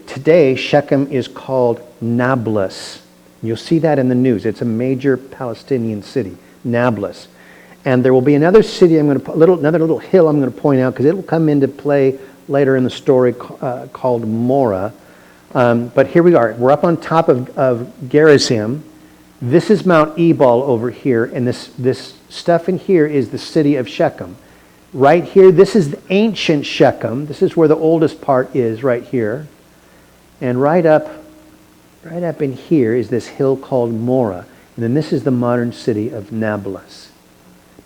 Today, Shechem is called Nablus. You'll see that in the news. It's a major Palestinian city, Nablus. And there will be another city, another little hill I'm going to point out because it will come into play later in the story called Morah. But here we are. We're up on top of Gerizim. This is Mount Ebal over here, and this stuff in here is the city of Shechem. Right here, this is the ancient Shechem. This is where the oldest part is, right here. And right up in here is this hill called Morah. And then this is the modern city of Nablus.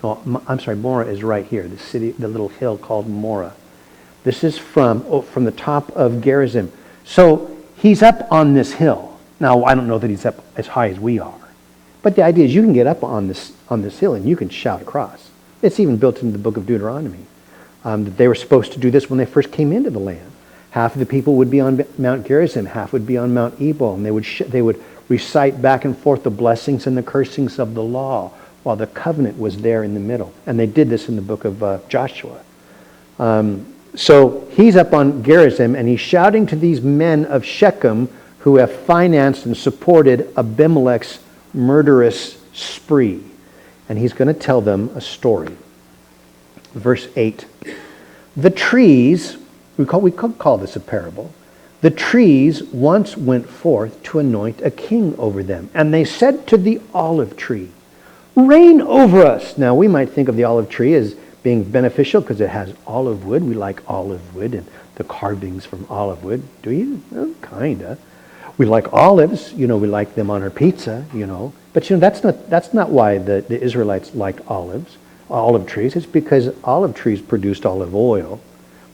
No, I'm sorry, Morah is right here, the little hill called Morah. This is from the top of Gerizim. So he's up on this hill. Now, I don't know that he's up as high as we are. But the idea is you can get up on this hill and you can shout across. It's even built into the book of Deuteronomy. That they were supposed to do this when they first came into the land. Half of the people would be on Mount Gerizim, half would be on Mount Ebal, and they would recite back and forth the blessings and the cursings of the law while the covenant was there in the middle. And they did this in the book of Joshua. So he's up on Gerizim, and he's shouting to these men of Shechem who have financed and supported Abimelech's murderous spree. And he's going to tell them a story. Verse 8. The trees, we could call this a parable. The trees once went forth to anoint a king over them. And they said to the olive tree, reign over us. Now we might think of the olive tree as being beneficial because it has olive wood. We like olive wood and the carvings from olive wood. Do you? Well, kinda. We like olives, we like them on our pizza, But that's not why the Israelites liked olive trees. It's because olive trees produced olive oil,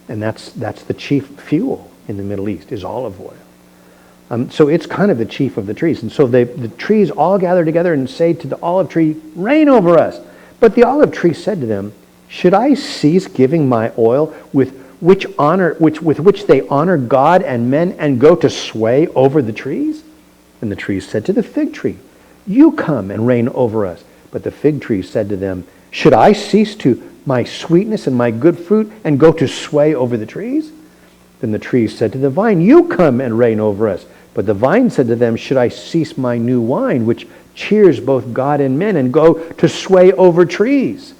and that's the chief fuel in the Middle East is olive oil. So it's kind of the chief of the trees. And so the trees all gather together and say to the olive tree, reign over us. But the olive tree said to them, should I cease giving my oil with which they honor God and men and go to sway over the trees? And the trees said to the fig tree, you come and reign over us. But the fig tree said to them, should I cease to my sweetness and my good fruit and go to sway over the trees? Then the trees said to the vine, you come and reign over us. But the vine said to them, should I cease my new wine, which cheers both God and men, and go to sway over trees?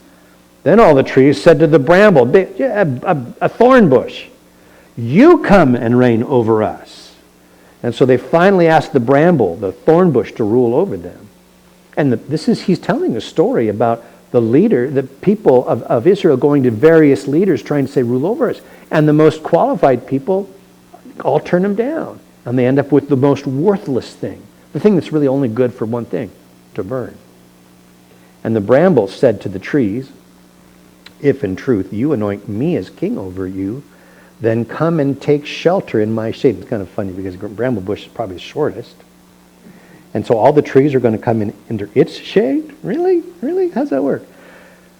Then all the trees said to the bramble, a thorn bush, you come and reign over us. And so they finally asked the bramble, the thorn bush, to rule over them. And he's telling a story about the people of Israel going to various leaders trying to say, rule over us. And the most qualified people all turn them down. And they end up with the most worthless thing. The thing that's really only good for one thing, to burn. And the bramble said to the trees, if in truth you anoint me as king over you, then come and take shelter in my shade. It's kind of funny because bramble bush is probably the shortest. And so all the trees are going to come in under its shade? Really? Really? How's that work?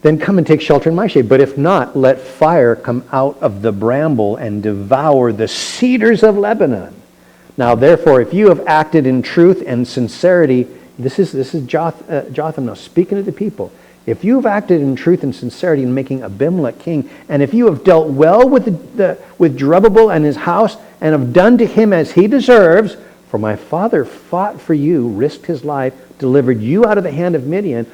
Then come and take shelter in my shade. But if not, let fire come out of the bramble and devour the cedars of Lebanon. Now therefore, if you have acted in truth and sincerity, this is Jotham now speaking to the people. If you have acted in truth and sincerity in making Abimelech king, and if you have dealt well with Jerubbabel and his house, and have done to him as he deserves, for my father fought for you, risked his life, delivered you out of the hand of Midian,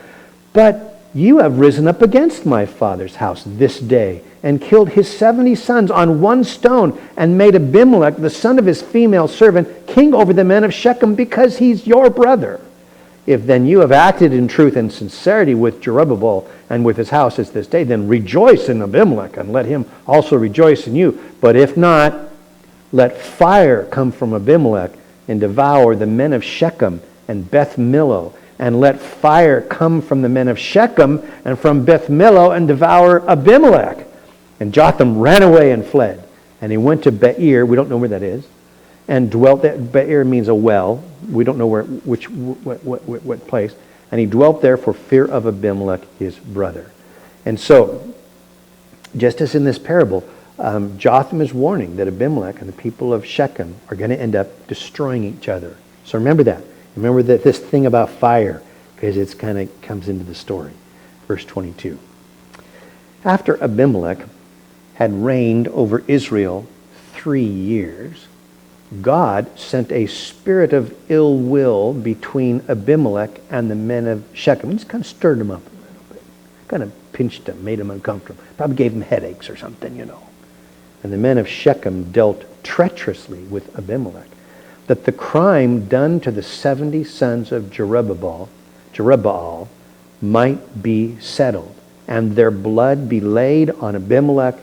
but you have risen up against my father's house this day, and killed his 70 sons on one stone, and made Abimelech, the son of his female servant, king over the men of Shechem, because he's your brother. If then you have acted in truth and sincerity with Jerubbabel and with his house as this day, then rejoice in Abimelech, and let him also rejoice in you. But if not, let fire come from Abimelech and devour the men of Shechem and Beth Millo, and let fire come from the men of Shechem and from Beth Millo and devour Abimelech. And Jotham ran away and fled, and he went to Beer. We don't know where that is. And dwelt there. Be'er means a well. We don't know what place. And he dwelt there for fear of Abimelech, his brother. And so, just as in this parable, Jotham is warning that Abimelech and the people of Shechem are going to end up destroying each other. So remember that. Remember that this thing about fire, because it's kind of comes into the story. Verse 22. After Abimelech had reigned over Israel 3 years, God sent a spirit of ill will between Abimelech and the men of Shechem. He just kind of stirred them up a little bit. Kind of pinched him, made him uncomfortable. Probably gave him headaches or something, And the men of Shechem dealt treacherously with Abimelech, that the crime done to the 70 sons of Jerubbaal might be settled, and their blood be laid on Abimelech,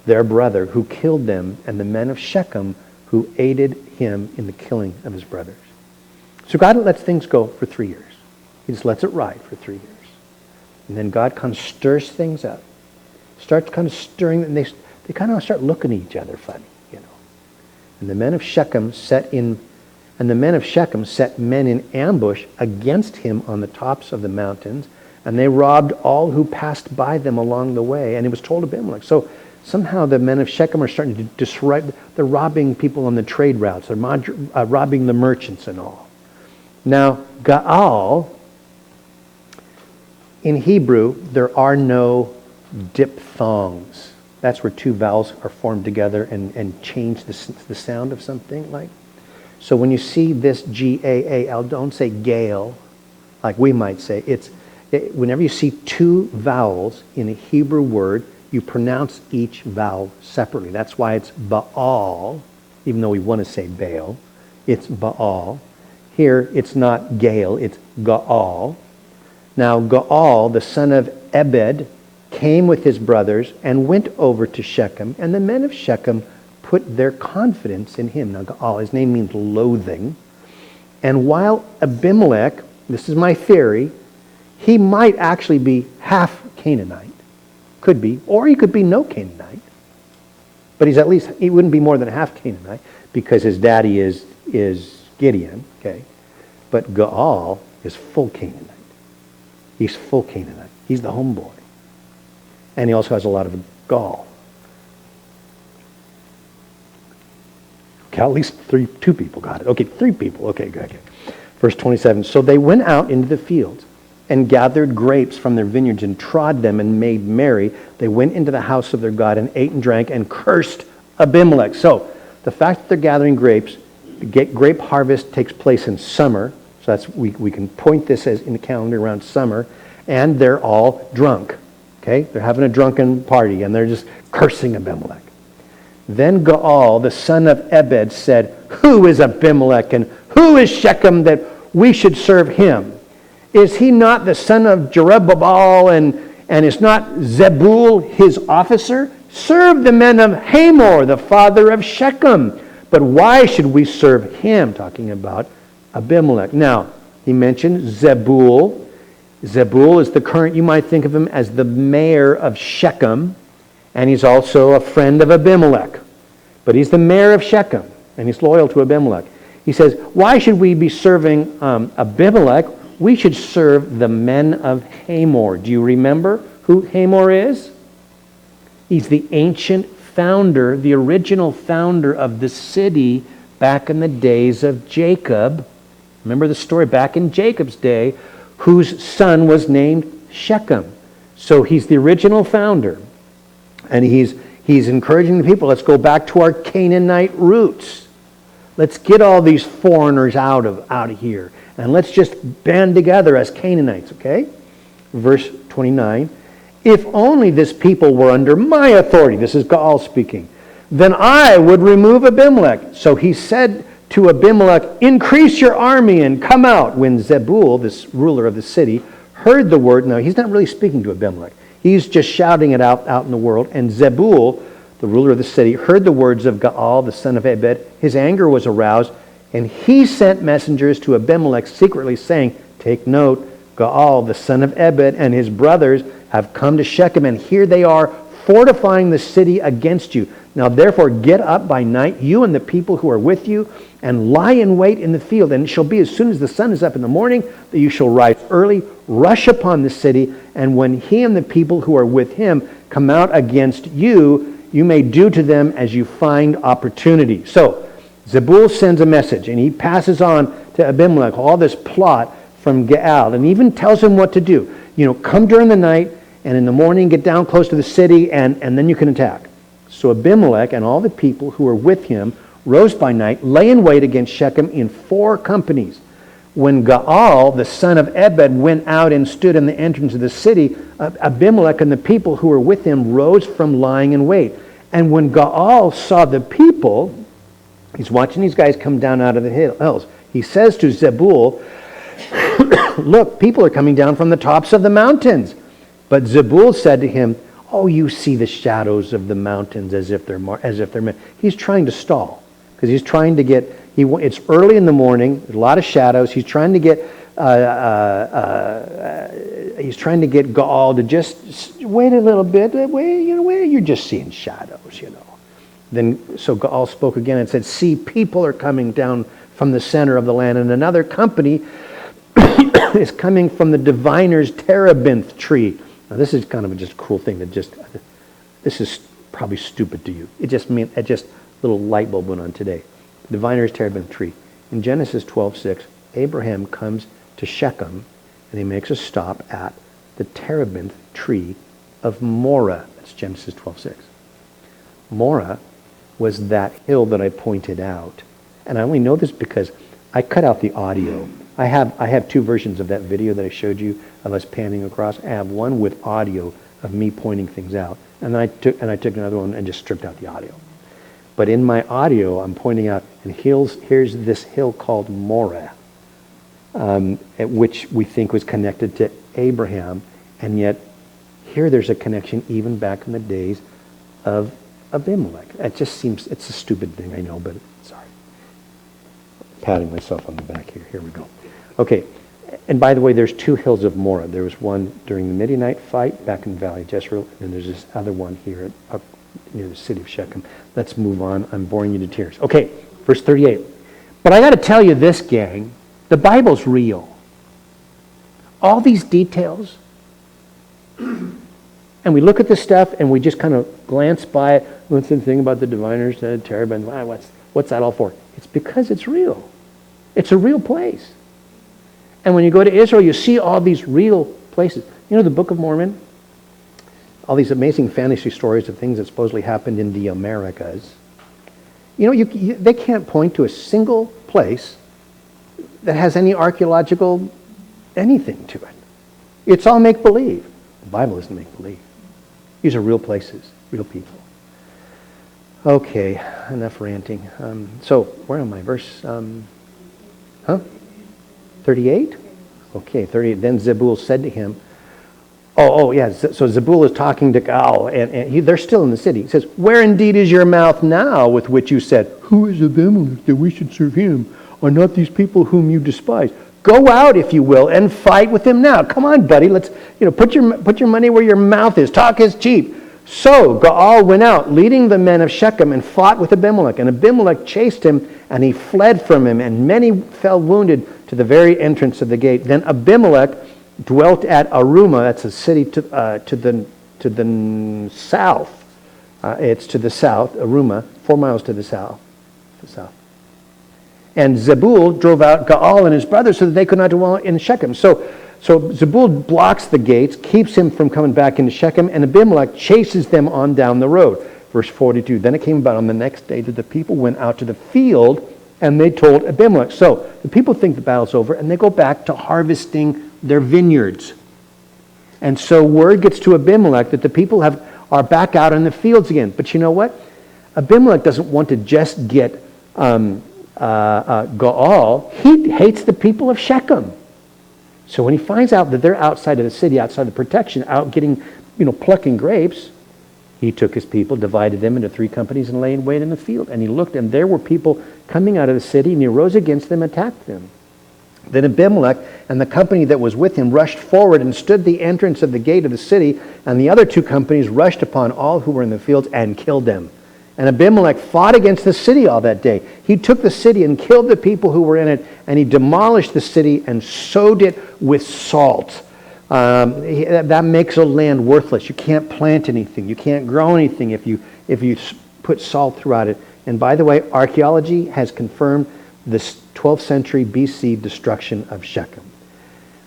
their brother, who killed them, and the men of Shechem, who aided him in the killing of his brothers. So God lets things go for 3 years. He just lets it ride for 3 years. And then God kind of stirs things up. Starts kind of stirring, and they kind of start looking at each other funny, And the men of Shechem set men in ambush against him on the tops of the mountains, and they robbed all who passed by them along the way. And it was told Abimelech. So somehow the men of Shechem are starting to disrupt. They're robbing people on the trade routes. They're robbing the merchants and all. Now, Gaal, in Hebrew, there are no diphthongs. That's where two vowels are formed together and change the sound of something like. So when you see this G-A-A-L, don't say Gale, like we might say. Whenever you see two vowels in a Hebrew word, you pronounce each vowel separately. That's why it's Baal, even though we want to say Baal. It's Baal. Here, it's not Gale, it's Gaal. Now, Gaal, the son of Ebed, came with his brothers and went over to Shechem, and the men of Shechem put their confidence in him. Now, Gaal, his name means loathing. And while Abimelech, this is my theory, he might actually be half Canaanite. Could be. Or he could be no Canaanite. But he wouldn't be more than half Canaanite because his daddy is Gideon. Okay. But Gaal is full Canaanite. He's full Canaanite. He's the homeboy. And he also has a lot of gall. Okay, at least two people got it. Okay, 3 people. Okay, good. Okay. Verse 27. So they went out into the fields and gathered grapes from their vineyards and trod them and made merry. They went into the house of their God and ate and drank and cursed Abimelech. So the fact that they're gathering grapes, the grape harvest takes place in summer. So that's we can point this as in the calendar around summer. And they're all drunk. Okay, they're having a drunken party and they're just cursing Abimelech. Then Gaal, the son of Ebed, said, "Who is Abimelech and who is Shechem that we should serve him? Is he not the son of Jerubbaal and is not Zebul his officer? Serve the men of Hamor, the father of Shechem. But why should we serve him?" Talking about Abimelech. Now, he mentioned Zebul. Zebul is the current, you might think of him as the mayor of Shechem, and he's also a friend of Abimelech. But he's the mayor of Shechem, and he's loyal to Abimelech. He says, why should we be serving Abimelech? We should serve the men of Hamor. Do you remember who Hamor is? He's the ancient founder, the original founder of the city back in the days of Jacob. Remember the story back in Jacob's day, whose son was named Shechem. So he's the original founder. And he's encouraging the people, let's go back to our Canaanite roots. Let's get all these foreigners out of here. And let's just band together as Canaanites, okay? Verse 29. If only this people were under my authority, this is Gaal speaking, then I would remove Abimelech. So he said to Abimelech, increase your army and come out. When Zebul, this ruler of the city, heard the word, now he's not really speaking to Abimelech. He's just shouting it out in the world. And Zebul, the ruler of the city, heard the words of Gaal, the son of Ebed. His anger was aroused, and he sent messengers to Abimelech secretly, saying, take note, Gaal, the son of Ebed, and his brothers have come to Shechem, and here they are fortifying the city against you. Now therefore get up by night, you and the people who are with you, and lie in wait in the field. And it shall be as soon as the sun is up in the morning that you shall rise early, rush upon the city, and when he and the people who are with him come out against you, you may do to them as you find opportunity. So Zebul sends a message, and he passes on to Abimelech all this plot from Gaal, and even tells him what to do. Come during the night, and in the morning get down close to the city, and then you can attack. So Abimelech and all the people who were with him rose by night, lay in wait against Shechem in 4 companies. When Gaal, the son of Ebed, went out and stood in the entrance of the city, Abimelech and the people who were with him rose from lying in wait. And when Gaal saw the people, he's watching these guys come down out of the hills. He says to Zebul, look, people are coming down from the tops of the mountains. But Zebul said to him, oh, you see the shadows of the mountains as if they're men. He's trying to stall because he's trying to get. It's early in the morning. There's a lot of shadows. He's trying to get. He's trying to get Gaal to just wait a little bit. Wait, you're just seeing shadows, Then so Gaal spoke again and said, see, people are coming down from the center of the land, and another company is coming from the diviner's terebinth tree. Now this is kind of just a cool thing this is probably stupid to you. It just a little light bulb went on today. Diviner's terebinth tree. In Genesis 12:6, Abraham comes to Shechem and he makes a stop at the terebinth tree of Moreh. That's Genesis 12:6. Moreh was that hill that I pointed out. And I only know this because I cut out the audio. I have two versions of that video that I showed you of us panning across. I have one with audio of me pointing things out. And then I took another one and just stripped out the audio. But in my audio, I'm pointing out, and here's this hill called Moreh, which we think was connected to Abraham. And yet, here there's a connection even back in the days of Abimelech. It just seems, it's a stupid thing, I know, but sorry. Patting myself on the back here. Here we go. Okay, and by the way, there's two hills of Moreh. There was one during the Midianite fight back in the Valley of Jezreel, and there's this other one here up near the city of Shechem. Let's move on. I'm boring you to tears. Okay, verse 38. But I got to tell you this, gang, the Bible's real. All these details, and we look at this stuff and we just kind of glance by it. What's the thing about the diviners, the terebinth? What's that all for? It's because it's real. It's a real place. And when you go to Israel, you see all these real places. The Book of Mormon, all these amazing fantasy stories of things that supposedly happened in the Americas. They can't point to a single place that has any archaeological anything to it. It's all make-believe. The Bible isn't make-believe. These are real places, real people. Okay, enough ranting. So, where am I? Verse, 38? Okay, 38. Then Zebul said to him, yeah, so Zebul is talking to Gaal, and they're still in the city. He says, where indeed is your mouth now with which you said, who is Abimelech that we should serve him? Are not these people whom you despise? Go out, if you will, and fight with him now. Come on, buddy, let's, put your money where your mouth is. Talk is cheap. So Gaal went out, leading the men of Shechem, and fought with Abimelech. And Abimelech chased him, and he fled from him, and many fell wounded to the very entrance of the gate. Then Abimelech dwelt at Arumah. That's a city to the south. It's to the south, Arumah, 4 miles to the south. And Zebul drove out Gaal and his brothers so that they could not dwell in Shechem. So Zebul blocks the gates, keeps him from coming back into Shechem, and Abimelech chases them on down the road. Verse 42, then it came about on the next day that the people went out to the field, and they told Abimelech. So the people think the battle's over, and they go back to harvesting their vineyards. And so word gets to Abimelech that the people are back out in the fields again. But you know what? Abimelech doesn't want to just get Gaal. He hates the people of Shechem. So when he finds out that they're outside of the city, outside the protection, out getting, plucking grapes, he took his people, divided them into 3 companies, and lay in wait in the field. And he looked, and there were people coming out of the city, and he rose against them and attacked them. Then Abimelech and the company that was with him rushed forward and stood the entrance of the gate of the city, and the other 2 companies rushed upon all who were in the fields and killed them. And Abimelech fought against the city all that day. He took the city and killed the people who were in it, and he demolished the city and sowed it with salt. That makes a land worthless. You can't plant anything. You can't grow anything if you put salt throughout it. And by the way, archaeology has confirmed this 12th century BC destruction of Shechem.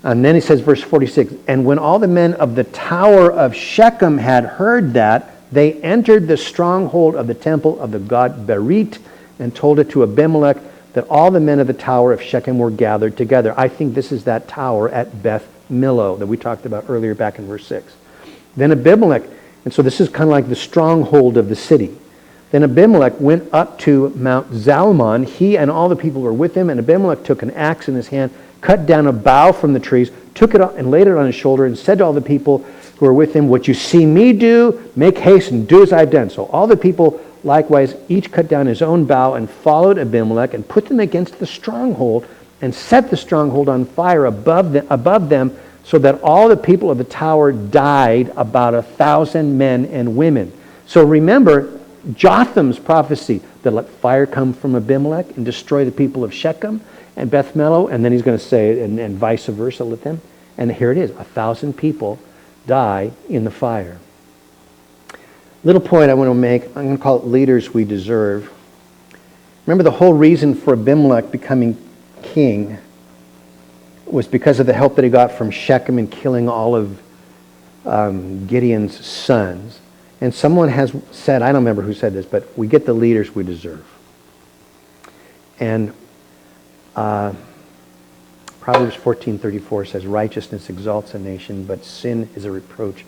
And then he says, verse 46, and when all the men of the tower of Shechem had heard that, they entered the stronghold of the temple of the god Berit and told it to Abimelech, that all the men of the tower of Shechem were gathered together. I think this is that tower at Beth Millo that we talked about earlier back in verse 6. Then Abimelech, and so this is kind of like the stronghold of the city. Then Abimelech went up to Mount Zalmon, he and all the people who were with him, and Abimelech took an axe in his hand, cut down a bough from the trees, took it up and laid it on his shoulder, and said to all the people who were with him, "What you see me do, make haste and do as I've done." So all the people likewise each cut down his own bough and followed Abimelech and put them against the stronghold and set the stronghold on fire above them, so that all the people of the tower died, about 1,000 men and women. So remember Jotham's prophecy that let fire come from Abimelech and destroy the people of Shechem and Beth Millo, and then he's going to say, and vice versa, let them. And here it is, 1,000 people die in the fire. Little point I want to make, I'm going to call it leaders we deserve. Remember, the whole reason for Abimelech becoming king was because of the help that he got from Shechem in killing all of Gideon's sons. And someone has said, I don't remember who said this, but we get the leaders we deserve. And Proverbs 14:34 says, righteousness exalts a nation, but sin is a reproach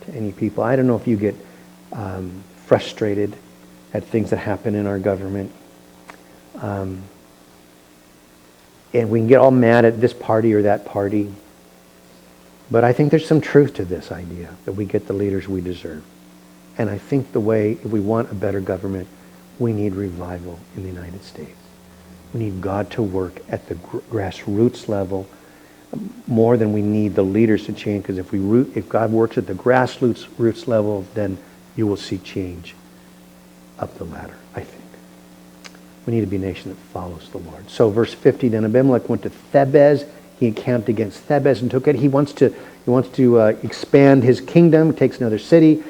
to any people. I don't know if you get frustrated at things that happen in our government. And we can get all mad at this party or that party. But I think there's some truth to this idea that we get the leaders we deserve. And I think the way, if we want a better government, we need revival in the United States. We need God to work at the grassroots level more than we need the leaders to change. Because if God works at the grassroots level, then you will see change up the ladder, I think. We need to be a nation that follows the Lord. So verse 50, then Abimelech went to Thebez. He encamped against Thebez and took it. He wants to expand his kingdom, takes another city.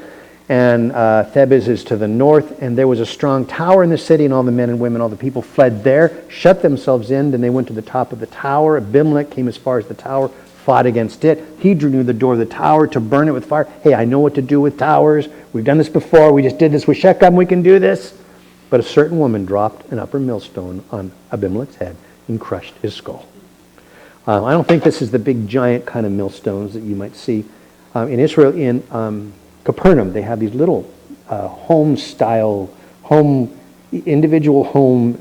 And Thebez is to the north, and there was a strong tower in the city, and all the men and women, all the people fled there, shut themselves in. Then they went to the top of the tower. Abimelech came as far as the tower, fought against it. He drew near the door of the tower to burn it with fire. Hey, I know what to do with towers. We've done this before. We just did this with Shechem. We can do this. But a certain woman dropped an upper millstone on Abimelech's head and crushed his skull. I don't think this is the big giant kind of millstones that you might see. In Israel, in Capernaum, they have these little individual home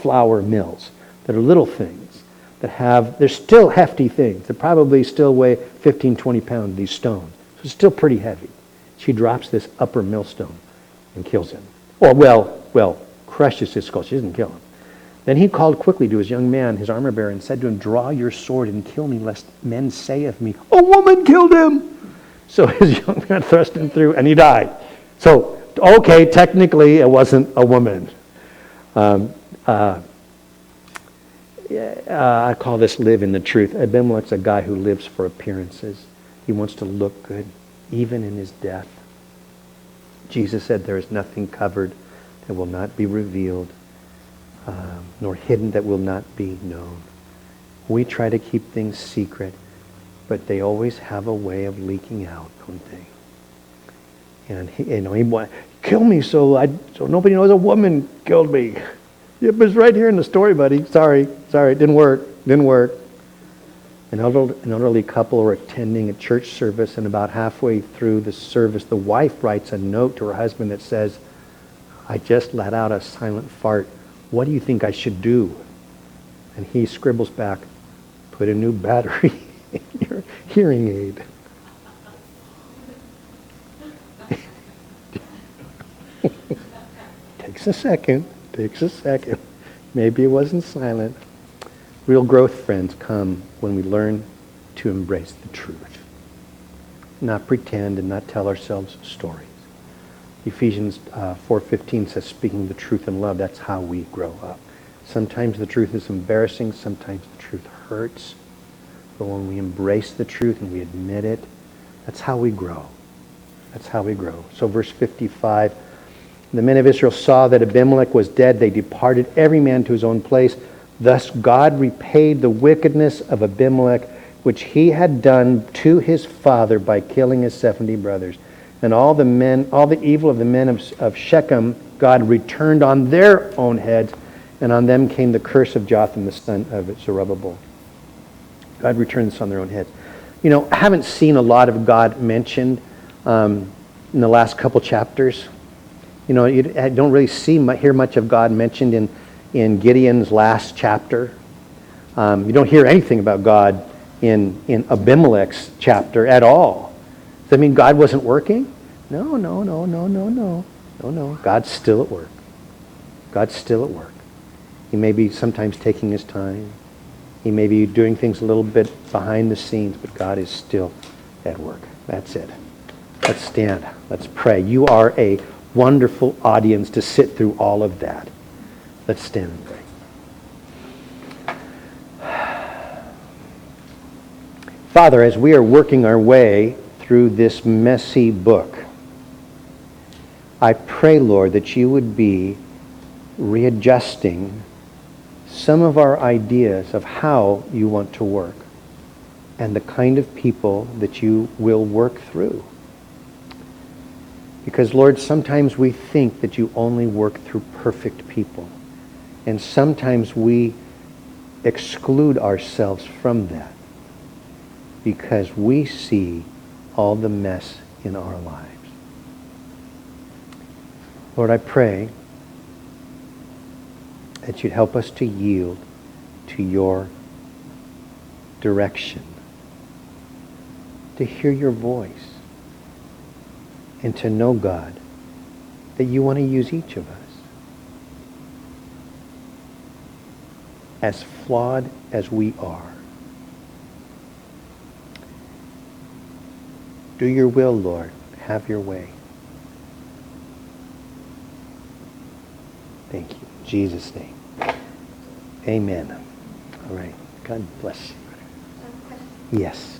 flour mills that are little things that they're still hefty things. They probably still weigh 15, 20 pounds, these stones. So it's still pretty heavy. She drops this upper millstone and kills him. Or, well, crushes his skull. She doesn't kill him. Then he called quickly to his young man, his armor bearer, and said to him, "Draw your sword and kill me, lest men say of me, 'A woman killed him.'" So his young man thrust him through, and he died. So, okay, technically it wasn't a woman. I call this live in the truth. Abimelech's a guy who lives for appearances. He wants to look good, even in his death. Jesus said there is nothing covered that will not be revealed, nor hidden that will not be known. We try to keep things secret, but they always have a way of leaking out, don't they? And he wanted, kill me so nobody knows a woman killed me. It was right here in the story, buddy. Sorry, it didn't work. An elderly couple were attending a church service, and about halfway through the service, the wife writes a note to her husband that says, "I just let out a silent fart. What do you think I should do?" And he scribbles back, "Put a new battery in your hearing aid." Takes a second. Maybe it wasn't silent. Real growth, friends, come when we learn to embrace the truth. Not pretend and not tell ourselves stories. Ephesians 4:15 says, speaking the truth in love, that's how we grow up. Sometimes the truth is embarrassing, sometimes the truth hurts. But when we embrace the truth and we admit it, that's how we grow. So verse 55, the men of Israel saw that Abimelech was dead. They departed, every man to his own place. Thus God repaid the wickedness of Abimelech, which he had done to his father by killing his 70 brothers. And all the evil of the men of Shechem, God returned on their own heads. And on them came the curse of Jotham, the son of Zerubbabel. God returned this on their own heads. You know, I haven't seen a lot of God mentioned in the last couple chapters. You know, I don't really hear much of God mentioned in Gideon's last chapter. You don't hear anything about God in Abimelech's chapter at all. Does that mean God wasn't working? No. God's still at work. God's still at work. He may be sometimes taking his time. He may be doing things a little bit behind the scenes, but God is still at work. That's it. Let's stand. Let's pray. You are a wonderful audience to sit through all of that. Let's stand and pray. Father, as we are working our way through this messy book, I pray, Lord, that you would be readjusting some of our ideas of how you want to work and the kind of people that you will work through. Because, Lord, sometimes we think that you only work through perfect people. And sometimes we exclude ourselves from that because we see all the mess in our lives. Lord, I pray that you'd help us to yield to your direction, to hear your voice, and to know, God, that you want to use each of us. As flawed as we are. Do your will, Lord. Have your way. Thank you. In Jesus' name. Amen. All right. God bless you. Yes.